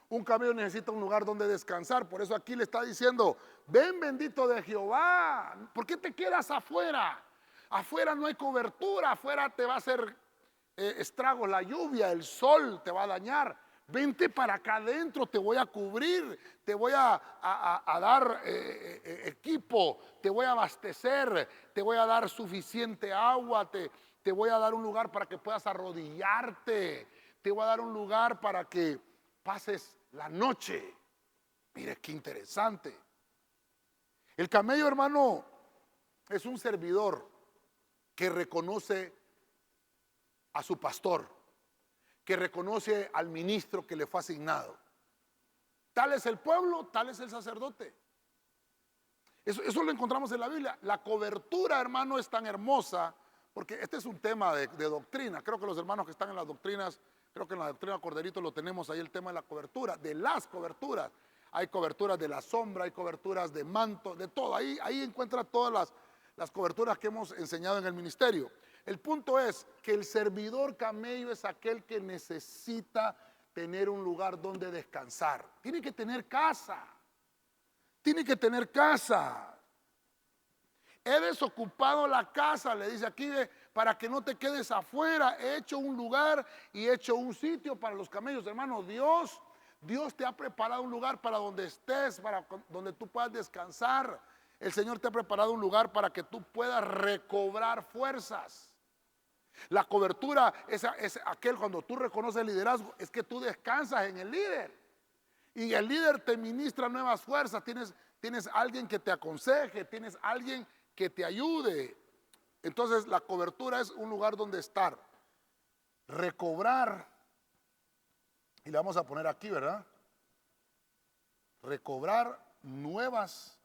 Un camello necesita un lugar donde descansar. Por eso aquí le está diciendo, ven bendito de Jehová. ¿Por qué te quedas afuera? Afuera no hay cobertura. Afuera te va a hacer estragos la lluvia, el sol te va a dañar. Vente para acá adentro, te voy a cubrir, te voy a dar equipo, te voy a abastecer, te voy a dar suficiente agua, te voy a dar un lugar para que puedas arrodillarte, te voy a dar un lugar para que pases la noche. Mire qué interesante. El camello, hermano, es un servidor que reconoce a su pastor, que reconoce al ministro que le fue asignado. Tal es el pueblo, tal es el sacerdote. Eso lo encontramos en la Biblia. La cobertura, hermano, es tan hermosa, porque este es un tema de doctrina. Creo que los hermanos que están en las doctrinas, creo que en la doctrina Corderito lo tenemos ahí, el tema de la cobertura, de las coberturas. Hay coberturas de la sombra, hay coberturas de manto, de todo. Ahí encuentra todas las coberturas que hemos enseñado en el ministerio. El punto es que el servidor camello es aquel que necesita tener un lugar donde descansar. Tiene que tener casa. Tiene que tener casa. He desocupado la casa, le dice aquí, para que no te quedes afuera. He hecho un lugar y he hecho un sitio para los camellos. Hermano, Dios te ha preparado un lugar para donde estés, para donde tú puedas descansar. El Señor te ha preparado un lugar para que tú puedas recobrar fuerzas. La cobertura es aquel cuando tú reconoces el liderazgo, es que tú descansas en el líder. Y el líder te ministra nuevas fuerzas. Tienes alguien que te aconseje, tienes alguien que te ayude. Entonces la cobertura es un lugar donde estar. Recobrar, y le vamos a poner aquí, ¿verdad? Recobrar nuevas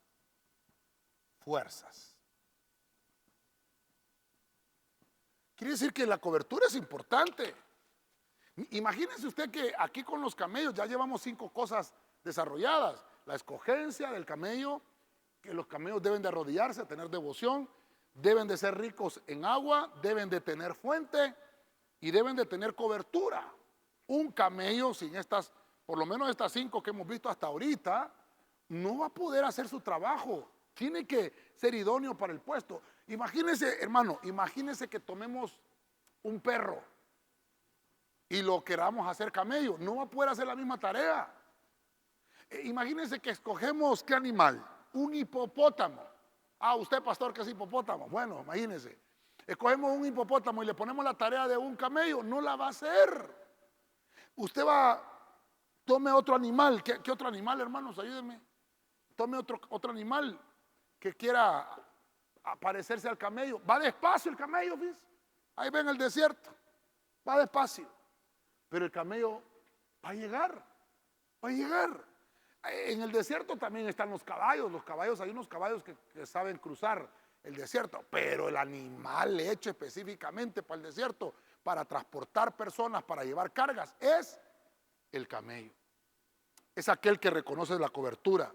fuerzas. Quiere decir que la cobertura es importante. Imagínense usted que aquí con los camellos ya llevamos 5 cosas desarrolladas. La escogencia del camello, que los camellos deben de arrodillarse, tener devoción, deben de ser ricos en agua, deben de tener fuente y deben de tener cobertura. Un camello sin por lo menos estas 5 que hemos visto hasta ahorita, no va a poder hacer su trabajo. Tiene que ser idóneo para el puesto. Imagínense, hermano, imagínense que tomemos un perro y lo queramos hacer camello. No va a poder hacer la misma tarea. Imagínense que escogemos, ¿qué animal? Un hipopótamo. Usted, pastor, que es hipopótamo. Bueno, imagínense. Escogemos un hipopótamo y le ponemos la tarea de un camello. No la va a hacer. Usted tome otro animal. ¿Qué otro animal, hermanos? Ayúdenme. Tome otro animal que quiera parecerse al camello. Va despacio el camello, ¿ves? Ahí ven el desierto. Va despacio. Pero el camello va a llegar. Va a llegar. En el desierto también están los caballos. Hay unos caballos que saben cruzar el desierto. Pero el animal hecho específicamente para el desierto, para transportar personas, para llevar cargas, es el camello. es aquel que reconoce la cobertura,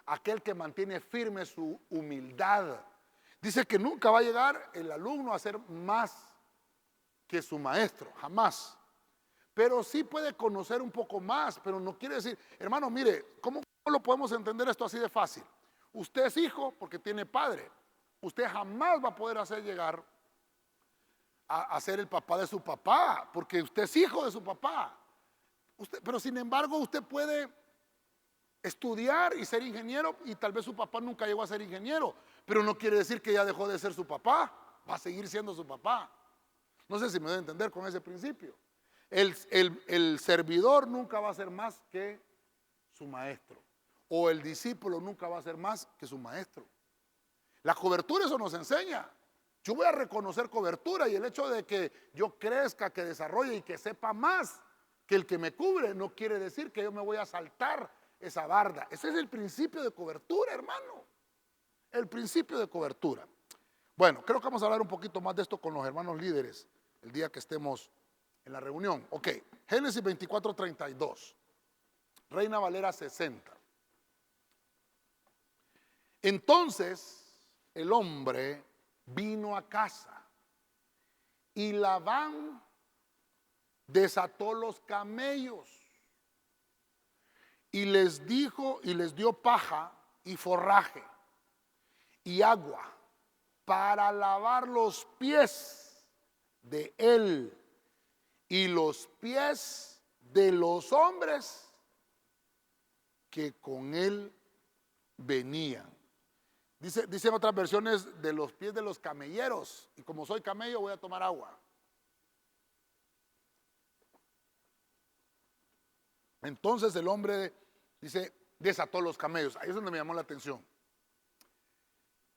aquel que mantiene firme su humildad. Dice que nunca va a llegar el alumno a ser más que su maestro, jamás. Pero sí puede conocer un poco más, pero no quiere decir, hermano, mire, ¿cómo lo podemos entender esto así de fácil? Usted es hijo porque tiene padre. Usted jamás va a poder hacer llegar a ser el papá de su papá, porque usted es hijo de su papá. Pero sin embargo, usted puede estudiar y ser ingeniero y tal vez su papá nunca llegó a ser ingeniero, pero no quiere decir que ya dejó de ser su papá, va a seguir siendo su papá. No sé si me doy a entender con ese principio. El servidor nunca va a ser más que su maestro, o el discípulo nunca va a ser más que su maestro. La cobertura eso nos enseña. Yo voy a reconocer cobertura, y el hecho de que yo crezca, que desarrolle y que sepa más que el que me cubre no quiere decir que yo me voy a saltar esa barda. Ese es el principio de cobertura, hermano. El principio de cobertura. Bueno, creo que vamos a hablar un poquito más de esto con los hermanos líderes el día que estemos en la reunión. Ok, Génesis 24:32, Reina Valera 60. Entonces el hombre vino a casa y Labán desató los camellos y les dijo y les dio paja y forraje y agua para lavar los pies de él y los pies de los hombres que con él venían. Dicen otras versiones de los pies de los camelleros, y como soy camello voy a tomar agua. Entonces el hombre, dice, desató los camellos. Ahí es donde me llamó la atención.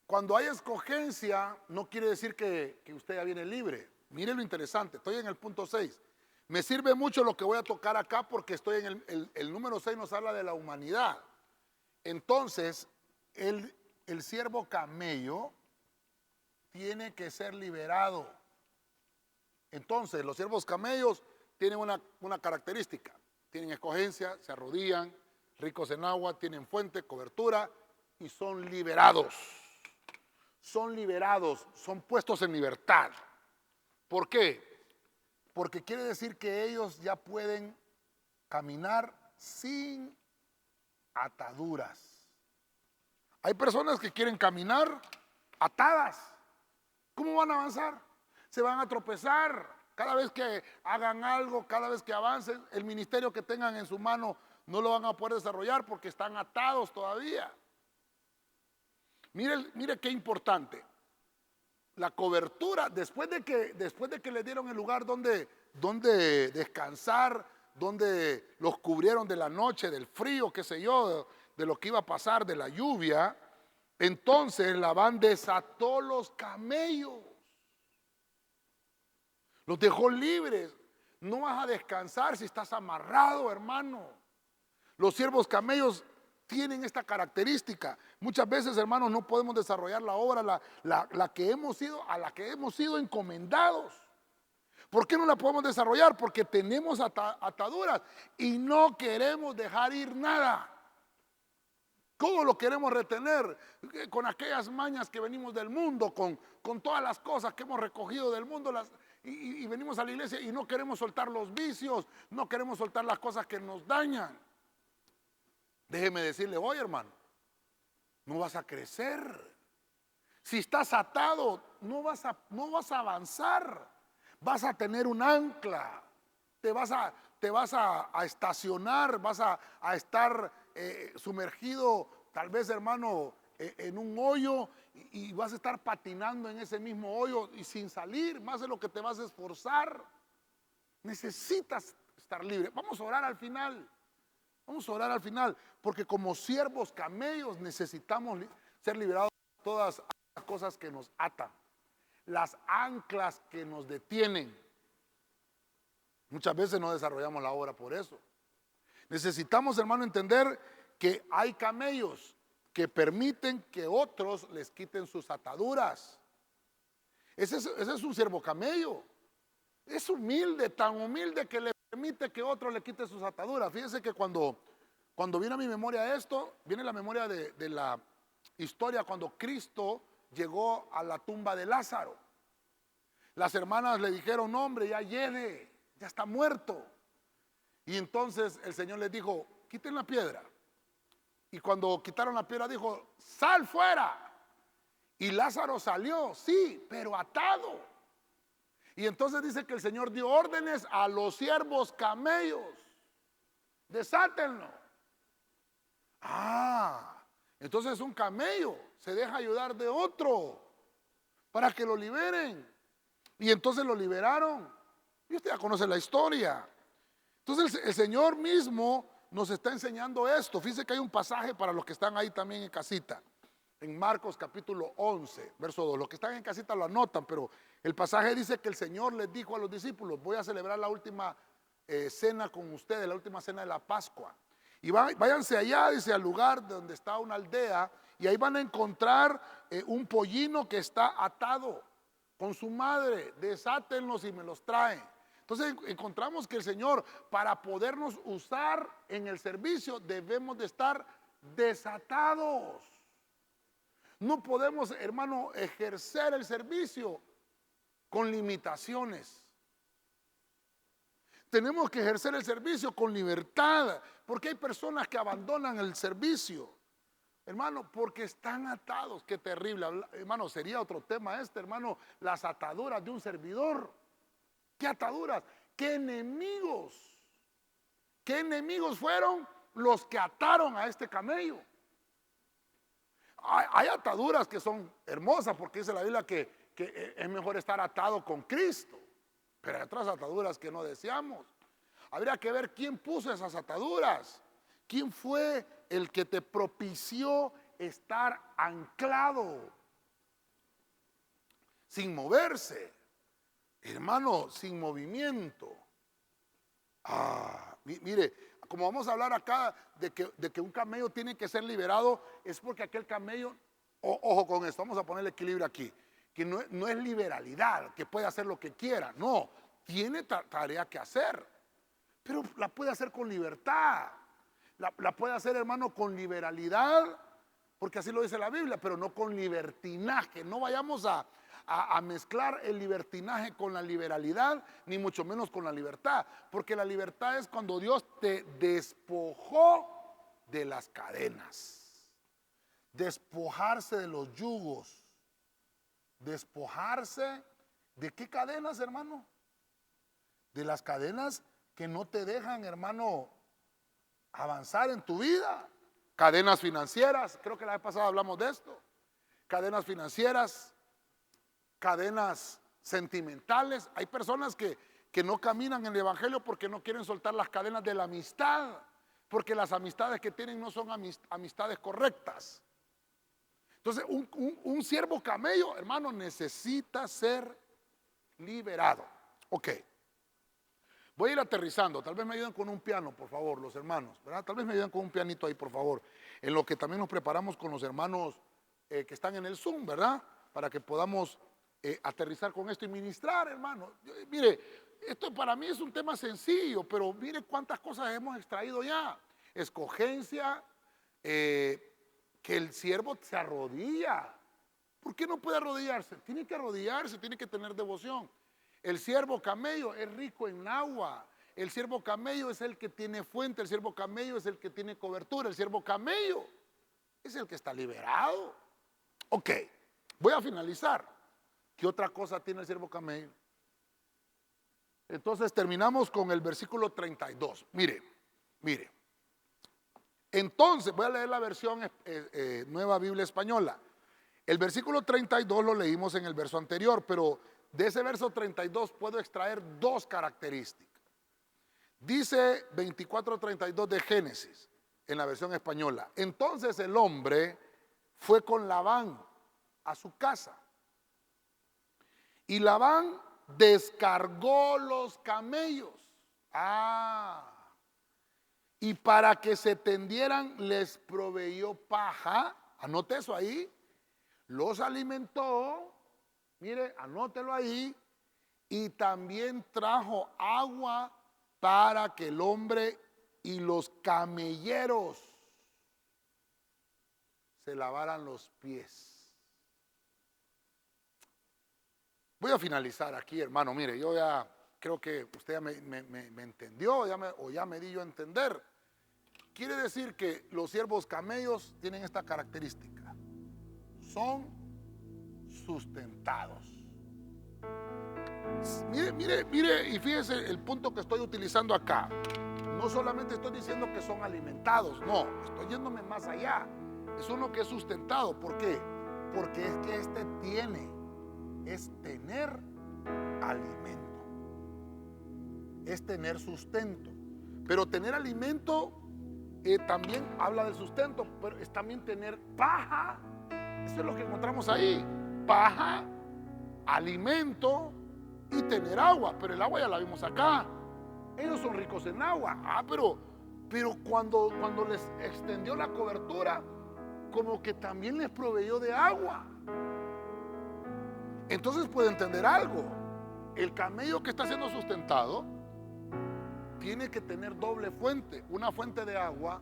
Cuando hay escogencia, no quiere decir que usted ya viene libre. Mire lo interesante, estoy en el punto 6. Me sirve mucho lo que voy a tocar acá porque estoy en el número 6, nos habla de la humanidad. Entonces, el siervo camello tiene que ser liberado. Entonces, los siervos camellos tienen una característica. Tienen escogencia, se arrodillan, ricos en agua, tienen fuente, cobertura y son liberados. Son liberados, son puestos en libertad. ¿Por qué? Porque quiere decir que ellos ya pueden caminar sin ataduras. Hay personas que quieren caminar atadas. ¿Cómo van a avanzar? Se van a tropezar. Cada vez que hagan algo, cada vez que avancen, el ministerio que tengan en su mano no lo van a poder desarrollar porque están atados todavía. Mire qué importante. La cobertura, después de que le dieron el lugar donde descansar, donde los cubrieron de la noche, del frío, qué sé yo, de lo que iba a pasar, de la lluvia, entonces Labán desató los camellos. Los dejó libres. No vas a descansar si estás amarrado, hermano. Los siervos camellos tienen esta característica. Muchas veces, hermanos, no podemos desarrollar la obra a la que hemos sido encomendados. ¿Por qué no la podemos desarrollar? Porque tenemos ataduras y no queremos dejar ir nada. ¿Cómo lo queremos retener? Con aquellas mañas que venimos del mundo, con todas las cosas que hemos recogido del mundo, y venimos a la iglesia y no queremos soltar los vicios, no queremos soltar las cosas que nos dañan. Déjeme decirle hoy, hermano, no vas a crecer. Si estás atado, no vas a avanzar. Vas a tener un ancla, te vas a estacionar, vas a estar sumergido, tal vez, hermano, en un hoyo, y vas a estar patinando en ese mismo hoyo y sin salir. Más de lo que te vas a esforzar. Necesitas estar libre. Vamos a orar al final. Vamos a orar al final, porque como siervos camellos necesitamos ser liberados de todas las cosas que nos atan, las anclas que nos detienen. Muchas veces no desarrollamos la obra por eso. Necesitamos, hermano, entender que hay camellos que permiten que otros les quiten sus ataduras. Ese es un siervo camello. Es humilde, tan humilde que le permite que otro le quite sus ataduras. Fíjense que cuando Cuando viene a mi memoria esto, viene la memoria de la historia cuando Cristo llegó a la tumba de Lázaro. Las hermanas le dijeron, no, hombre, ya llegue, ya está muerto. Y entonces el Señor les dijo, quiten la piedra. Y cuando quitaron la piedra dijo, sal fuera. Y Lázaro salió, sí, pero atado. Y entonces dice que el Señor dio órdenes a los siervos camellos, desátenlo. Entonces un camello se deja ayudar de otro para que lo liberen. Y entonces lo liberaron. Y usted ya conoce la historia. Entonces el Señor mismo nos está enseñando esto. Fíjense que hay un pasaje para los que están ahí también en casita. En Marcos capítulo 11, verso 2. Los que están en casita lo anotan, pero el pasaje dice que el Señor les dijo a los discípulos, voy a celebrar la última cena con ustedes, la última cena de la Pascua. Y váyanse allá, dice, al lugar donde está una aldea, y ahí van a encontrar un pollino que está atado con su madre. Desátenlos y me los traen. Entonces encontramos que el Señor, para podernos usar en el servicio, debemos de estar desatados. No podemos, hermano, ejercer el servicio con limitaciones. Tenemos que ejercer el servicio con libertad, porque hay personas que abandonan el servicio, hermano, porque están atados. Qué terrible, hermano, sería otro tema hermano, las ataduras de un servidor. ¿Qué ataduras? ¿Qué enemigos? ¿Qué enemigos fueron los que ataron a este camello? Hay ataduras que son hermosas, porque dice la Biblia que es mejor estar atado con Cristo, pero hay otras ataduras que no deseamos. Habría que ver quién puso esas ataduras, quién fue el que te propició estar anclado, sin moverse, hermano, sin movimiento. Mire, como vamos a hablar acá de que un camello tiene que ser liberado, es porque aquel camello, ojo con esto, vamos a poner el equilibrio aquí, que no es liberalidad, que puede hacer lo que quiera, no, tiene tarea que hacer, pero la puede hacer con libertad, la puede hacer, hermano, con liberalidad, porque así lo dice la Biblia, pero no con libertinaje. No vayamos a mezclar el libertinaje con la liberalidad, ni mucho menos con la libertad, porque la libertad es cuando Dios te despojó de las cadenas, despojarse de los yugos, despojarse de qué cadenas, hermano, de las cadenas que no te dejan, hermano, avanzar en tu vida. Cadenas financieras, creo que la vez pasada hablamos de esto, cadenas financieras, cadenas sentimentales. Hay personas que no caminan en el evangelio porque no quieren soltar las cadenas de la amistad, porque las amistades que tienen no son amistades correctas. Entonces un siervo camello, hermano, necesita ser liberado. Ok, voy a ir aterrizando. Tal vez me ayuden con un piano, por favor, los hermanos, ¿verdad? Tal vez me ayuden con un pianito ahí, por favor, en lo que también nos preparamos con los hermanos que están en el Zoom, ¿verdad? Para que podamos aterrizar con esto y ministrar, hermano. Mire, esto para mí es un tema sencillo, pero mire cuántas cosas hemos extraído ya. Escogencia, que el siervo se arrodilla. ¿Por qué no puede arrodillarse? Tiene que arrodillarse, tiene que tener devoción. El siervo camello es rico en agua. El siervo camello es el que tiene fuente. El siervo camello es el que tiene cobertura. El siervo camello es el que está liberado. Ok, voy a finalizar. ¿Qué otra cosa tiene el siervo camello? Entonces terminamos con el versículo 32. Mire. Entonces, voy a leer la versión Nueva Biblia Española. El versículo 32 lo leímos en el verso anterior, pero de ese verso 32 puedo extraer dos características. Dice 24:32 de Génesis, en la versión española. Entonces el hombre fue con Labán a su casa. Y Labán descargó los camellos. Y para que se tendieran les proveyó paja. Anote eso ahí. Los alimentó. Mire, anótelo ahí. Y también trajo agua para que el hombre y los camelleros se lavaran los pies. Voy a finalizar aquí, hermano. Mire, yo ya creo que usted ya me entendió, ya me di yo a entender. Quiere decir que los siervos camellos tienen esta característica: son sustentados. Mire, y fíjese el punto que estoy utilizando acá. No solamente estoy diciendo que son alimentados, no, estoy yéndome más allá. Es uno que es sustentado. ¿Por qué? Porque es que es tener alimento, es tener sustento. Pero tener alimento también habla del sustento, pero es también tener paja. Eso es lo que encontramos ahí: paja, alimento y tener agua. Pero el agua ya la vimos acá. Ellos son ricos en agua. Pero cuando les extendió la cobertura, como que también les proveyó de agua. Entonces puede entender algo: el camello que está siendo sustentado tiene que tener doble fuente: una fuente de agua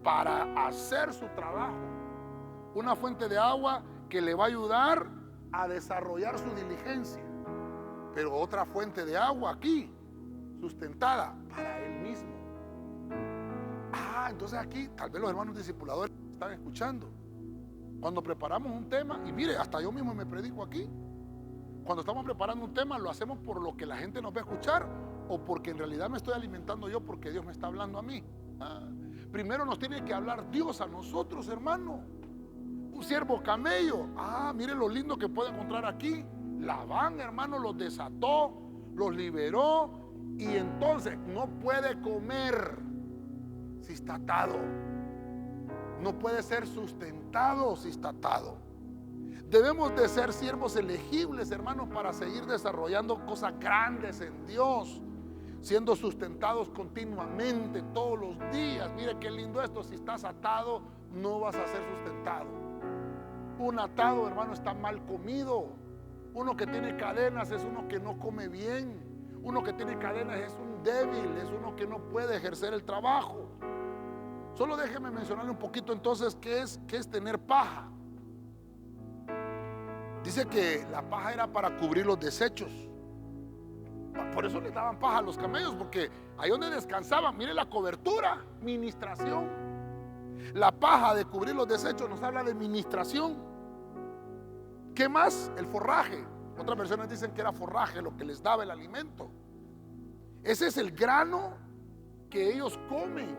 para hacer su trabajo, una fuente de agua que le va a ayudar a desarrollar su diligencia, pero otra fuente de agua aquí sustentada para él mismo. Entonces aquí tal vez los hermanos discipuladores están escuchando. Cuando preparamos un tema, y mire, hasta yo mismo me predico aquí, cuando estamos preparando un tema, lo hacemos por lo que la gente nos va a escuchar, o porque en realidad me estoy alimentando yo, porque Dios me está hablando a mí. Primero nos tiene que hablar Dios a nosotros, hermano. Un siervo camello, mire lo lindo que puede encontrar aquí. Labán, hermano, los desató, los liberó, y entonces no puede comer si está atado. No puede ser sustentado si está atado. Debemos de ser siervos elegibles, hermanos, para seguir desarrollando cosas grandes en Dios, siendo sustentados continuamente, todos los días. Mire qué lindo esto: si estás atado, no vas a ser sustentado. Un atado, hermano, está mal comido. Uno que tiene cadenas es uno que no come bien. Uno que tiene cadenas es un débil, es uno que no puede ejercer el trabajo. Solo déjeme mencionarle un poquito entonces qué es tener paja. Dice que la paja era para cubrir los desechos. Por eso les daban paja a los camellos, porque ahí donde descansaban, mire la cobertura, ministración. La paja de cubrir los desechos nos habla de ministración. ¿Qué más? El forraje. Otras versiones dicen que era forraje lo que les daba el alimento. Ese es el grano que ellos comen.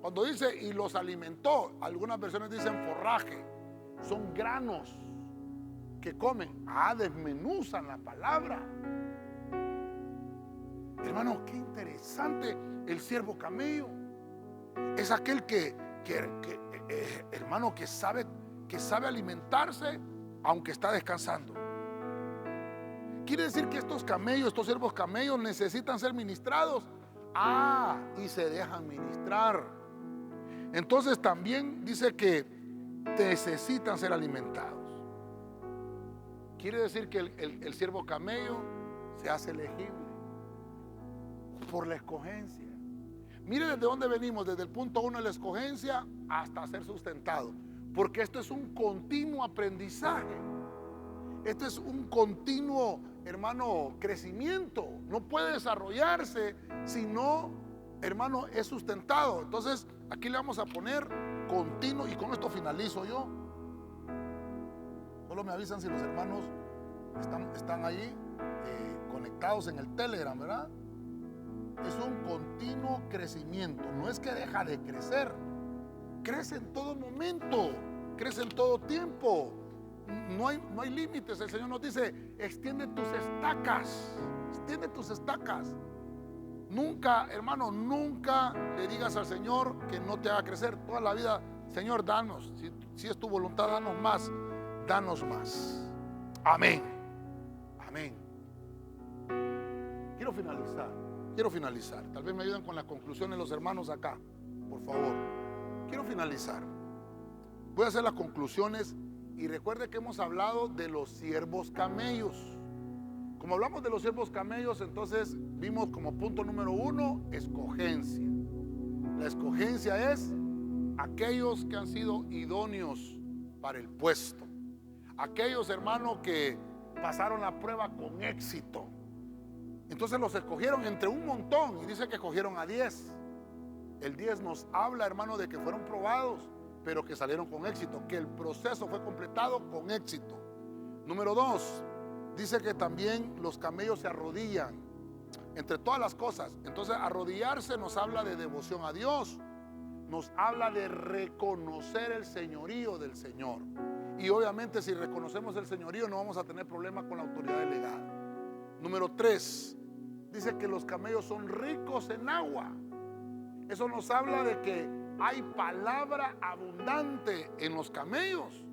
Cuando dice y los alimentó, algunas versiones dicen forraje. Son granos que comen. Desmenuzan la palabra. Hermano, qué interesante. El siervo camello es aquel hermano, que sabe alimentarse aunque está descansando. Quiere decir que estos siervos camellos necesitan ser ministrados. Y se dejan ministrar. Entonces también dice que necesitan ser alimentados. Quiere decir que el siervo camello se hace elegible por la escogencia. Mire desde dónde venimos, desde el punto 1 de la escogencia hasta ser sustentado. Porque esto es un continuo aprendizaje. Esto es un continuo, hermano, crecimiento. No puede desarrollarse si no, hermano, es sustentado. Entonces aquí le vamos a poner continuo, y con esto finalizo yo. Solo me avisan si los hermanos están ahí conectados en el Telegram, ¿verdad? Es un continuo crecimiento. No es que deja de crecer. Crece en todo momento, crece en todo tiempo. No hay límites. El Señor nos dice: extiende tus estacas. Extiende tus estacas. Nunca, hermano, nunca le digas al Señor que no te haga crecer. Toda la vida: Señor, danos. Si es tu voluntad, danos más. Danos más. Amén. Amén. Quiero finalizar. Tal vez me ayuden con las conclusiones los hermanos acá, por favor. Quiero finalizar. Voy a hacer las conclusiones. Y recuerde que hemos hablado de los siervos camellos. Como hablamos de los siervos camellos, entonces vimos como punto número 1, escogencia. La escogencia es aquellos que han sido idóneos para el puesto. Aquellos, hermanos, que pasaron la prueba con éxito. Entonces los escogieron entre un montón y dice que escogieron a 10. El 10 nos habla, hermano, de que fueron probados, pero que salieron con éxito, que el proceso fue completado con éxito. Número 2, dice que también los camellos se arrodillan entre todas las cosas. Entonces arrodillarse nos habla de devoción a Dios, nos habla de reconocer el señorío del Señor. Y obviamente si reconocemos el señorío no vamos a tener problemas con la autoridad delegada. Número 3, dice que los camellos son ricos en agua. Eso nos habla de que hay palabra abundante en los camellos.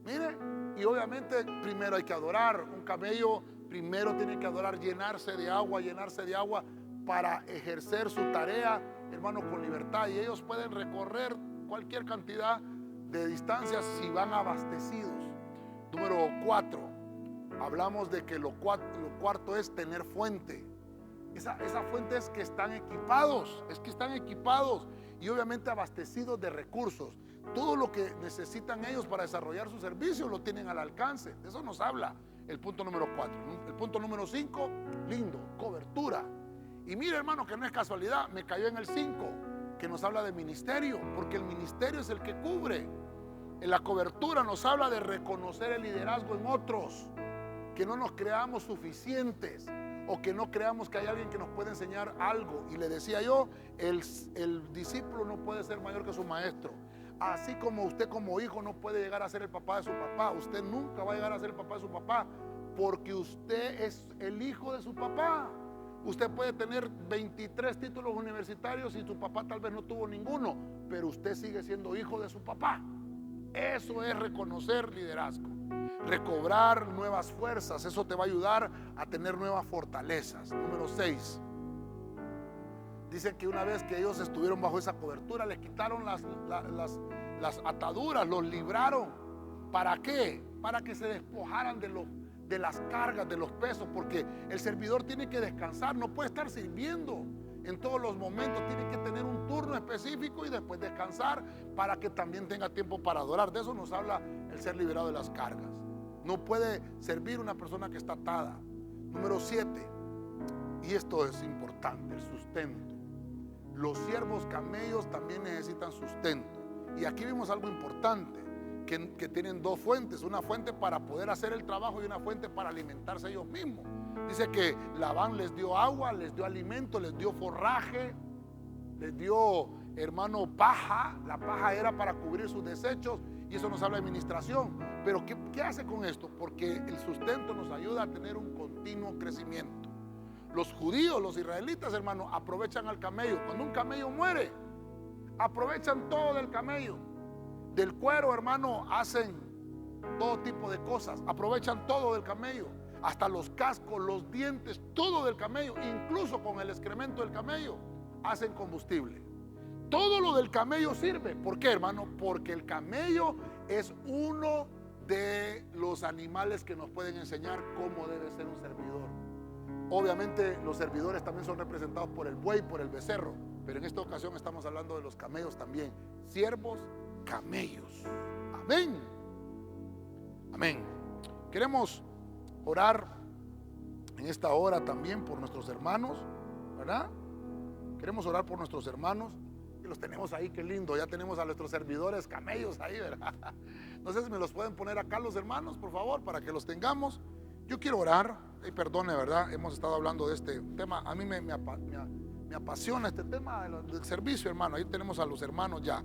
Mire, y obviamente primero hay que adorar. Un camello primero tiene que adorar, llenarse de agua para ejercer su tarea, hermano, con libertad. Y ellos pueden recorrer cualquier cantidad de distancias si van abastecidos. Número 4, hablamos de que lo cuarto es tener fuente. Esa fuente es que están equipados, y obviamente abastecidos de recursos. Todo lo que necesitan ellos para desarrollar su servicio lo tienen al alcance. De eso nos habla el punto número 4. El punto número 5, lindo, cobertura. Y mire, hermano, que no es casualidad, me cayó en el 5, que nos habla de ministerio, porque el ministerio es el que cubre. En la cobertura nos habla de reconocer el liderazgo en otros, que no nos creamos suficientes, o que no creamos que hay alguien que nos puede enseñar algo. Y le decía yo, el discípulo no puede ser mayor que su maestro. Así como usted como hijo no puede llegar a ser el papá de su papá, usted nunca va a llegar a ser el papá de su papá, porque usted es el hijo de su papá. Usted puede tener 23 títulos universitarios y su papá tal vez no tuvo ninguno, pero usted sigue siendo hijo de su papá. Eso es reconocer liderazgo. Recobrar nuevas fuerzas, eso te va a ayudar a tener nuevas fortalezas. Número 6, dicen que una vez que ellos estuvieron bajo esa cobertura, les quitaron las ataduras, los libraron. ¿Para qué? Para que se despojaran de las cargas, de los pesos, porque el servidor tiene que descansar, no puede estar sirviendo en todos los momentos, tiene que tener un turno específico y después descansar para que también tenga tiempo para adorar. De eso nos habla el ser liberado de las cargas. No puede servir una persona que está atada. Número 7, y esto es importante, el sustento. Los siervos camellos también necesitan sustento. Y aquí vimos algo importante, que tienen 2 fuentes, una fuente para poder hacer el trabajo y una fuente para alimentarse ellos mismos. Dice que Labán les dio agua, les dio alimento, les dio forraje, les dio, hermano, paja. La paja era para cubrir sus desechos. Y eso nos habla de administración. Pero ¿qué hace con esto? Porque el sustento nos ayuda a tener un continuo crecimiento. Los judíos, los israelitas, hermano, aprovechan al camello. Cuando un camello muere, aprovechan todo del camello. Del cuero, hermano, hacen todo tipo de cosas. Aprovechan todo del camello. Hasta los cascos, los dientes, todo del camello. Incluso con el excremento del camello hacen combustible. Todo lo del camello sirve. ¿Por qué, hermano? Porque el camello es uno de los animales que nos pueden enseñar cómo debe ser un servidor. Obviamente los servidores también son representados por el buey, por el becerro, pero en esta ocasión estamos hablando de los camellos también. Siervos camellos. Amén. Amén. Queremos orar en esta hora también por nuestros hermanos, ¿verdad? Queremos orar por nuestros hermanos. Y los tenemos ahí, qué lindo. Ya tenemos a nuestros servidores camellos ahí, ¿verdad? No sé si me los pueden poner acá los hermanos, por favor, para que los tengamos. Yo quiero orar. Y perdone, ¿verdad? Hemos estado hablando de este tema. A mí me apasiona este tema del servicio, hermano. Ahí tenemos a los hermanos ya.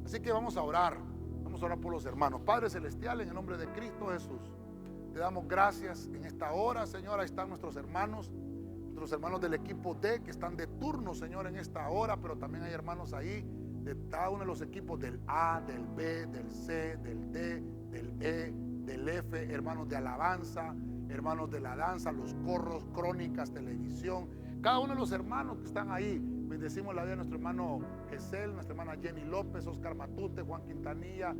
Así que vamos a orar. Vamos a orar por los hermanos. Padre Celestial, en el nombre de Cristo Jesús, te damos gracias en esta hora, Señor. Ahí están nuestros hermanos del equipo D que están de turno, Señor, en esta hora, pero también hay hermanos ahí de cada uno de los equipos del A, del B, del C, del D, del E, del F, hermanos de alabanza, hermanos de la danza, los corros, crónicas, televisión, cada uno de los hermanos que están ahí. Bendecimos la vida de nuestro hermano Gesel, nuestra hermana Jenny López, Oscar Matute, Juan Quintanilla,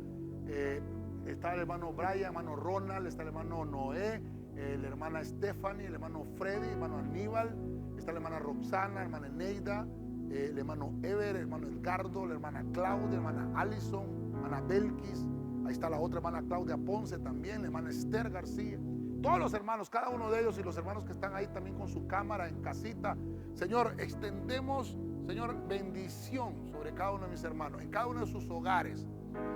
está el hermano Brian, hermano Ronald, está el hermano Noé, la hermana Stephanie, el hermano Freddy, el hermano Aníbal, está la hermana Roxana, la hermana Neida, el hermano Ever, el hermano Edgardo, la hermana Claudia, la hermana Allison, la hermana Belkis, ahí está la otra hermana Claudia Ponce también, la hermana Esther García, todos los hermanos, cada uno de ellos y los hermanos que están ahí también con su cámara en casita. Señor, extendemos, Señor, bendición sobre cada uno de mis hermanos, en cada uno de sus hogares,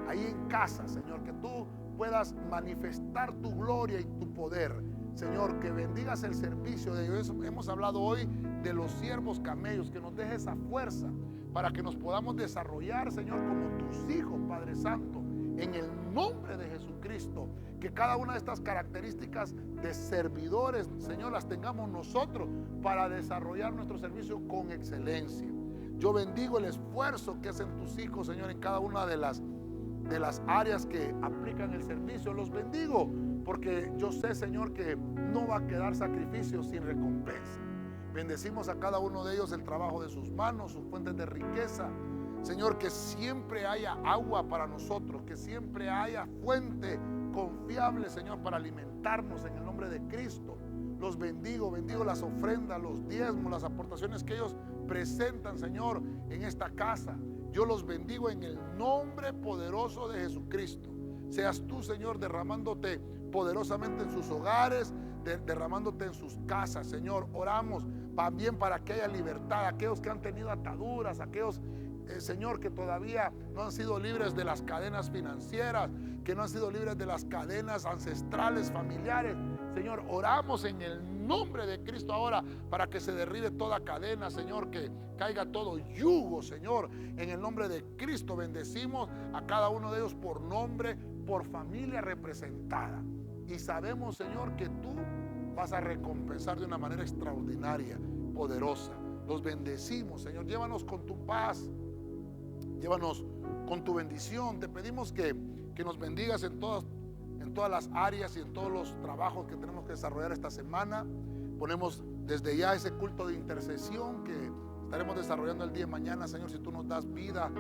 ahí en casa, Señor, que tú puedas manifestar tu gloria y tu poder. Señor, que bendigas el servicio de ellos. Hemos hablado hoy de los siervos camellos, que nos deje esa fuerza para que nos podamos desarrollar, Señor, como tus hijos, Padre Santo, en el nombre de Jesucristo. Que cada una de estas características de servidores, Señor, las tengamos nosotros para desarrollar nuestro servicio con excelencia. Yo bendigo el esfuerzo que hacen tus hijos, Señor, en cada una de las áreas que aplican el servicio. Los bendigo porque yo sé, Señor, que no va a quedar sacrificio sin recompensa. Bendecimos a cada uno de ellos el trabajo de sus manos, sus fuentes de riqueza. Señor, que siempre haya agua para nosotros, que siempre haya fuente confiable, Señor, para alimentarnos en el nombre de Cristo. Los bendigo las ofrendas, los diezmos, las aportaciones que ellos presentan, Señor, en esta casa. Yo los bendigo en el nombre poderoso de Jesucristo. Seas tú, Señor, derramándote poderosamente en sus hogares, derramándote en sus casas, Señor. Oramos también para que haya libertad, aquellos que han tenido ataduras, aquellos, Señor, que todavía no han sido libres de las cadenas financieras, que no han sido libres de las cadenas ancestrales, familiares. Señor, oramos en el nombre de Cristo ahora para que se derribe toda cadena, Señor, que caiga todo yugo, Señor, en el nombre de Cristo. Bendecimos a cada uno de ellos por nombre, por familia representada. Y sabemos, Señor, que tú vas a recompensar de una manera extraordinaria, poderosa. Los bendecimos, Señor. Llévanos con tu paz, llévanos con tu bendición. Te pedimos que nos bendigas en todas las áreas y en todos los trabajos que tenemos que desarrollar esta semana. Ponemos desde ya ese culto de intercesión que estaremos desarrollando el día de mañana, Señor, si tú nos das vida.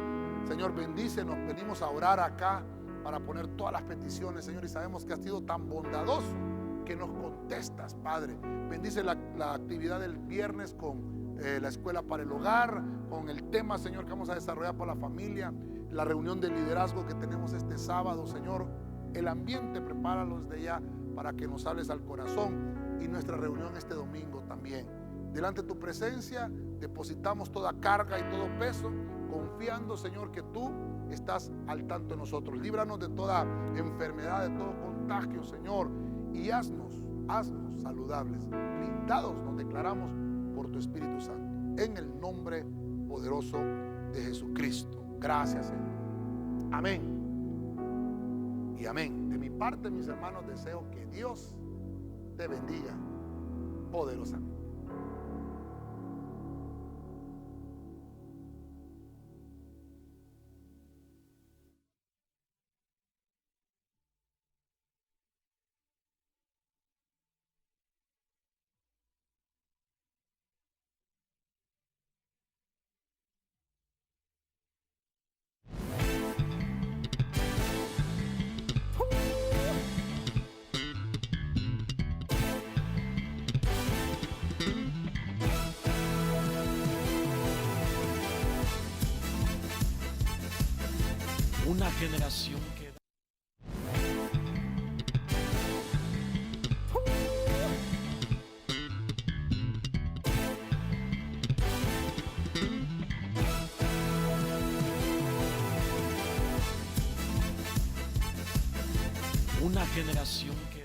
Señor, bendícenos. Venimos a orar acá para poner todas las peticiones, Señor, y sabemos que has sido tan bondadoso que nos contestas, Padre. Bendice la actividad del viernes con la escuela para el hogar, con el tema, Señor, que vamos a desarrollar para la familia, la reunión de liderazgo que tenemos este sábado, Señor. El ambiente, prepáralo desde ya para que nos hables al corazón, y nuestra reunión este domingo también. Delante de tu presencia depositamos toda carga y todo peso, confiando, Señor, que tú estás al tanto de nosotros. Líbranos de toda enfermedad, de todo contagio, Señor, y haznos saludables. Blindados nos declaramos por tu Espíritu Santo, en el nombre poderoso de Jesucristo. Gracias, Señor. Amén y amén. De mi parte, mis hermanos, deseo que Dios te bendiga poderosamente. Una generación que una generación que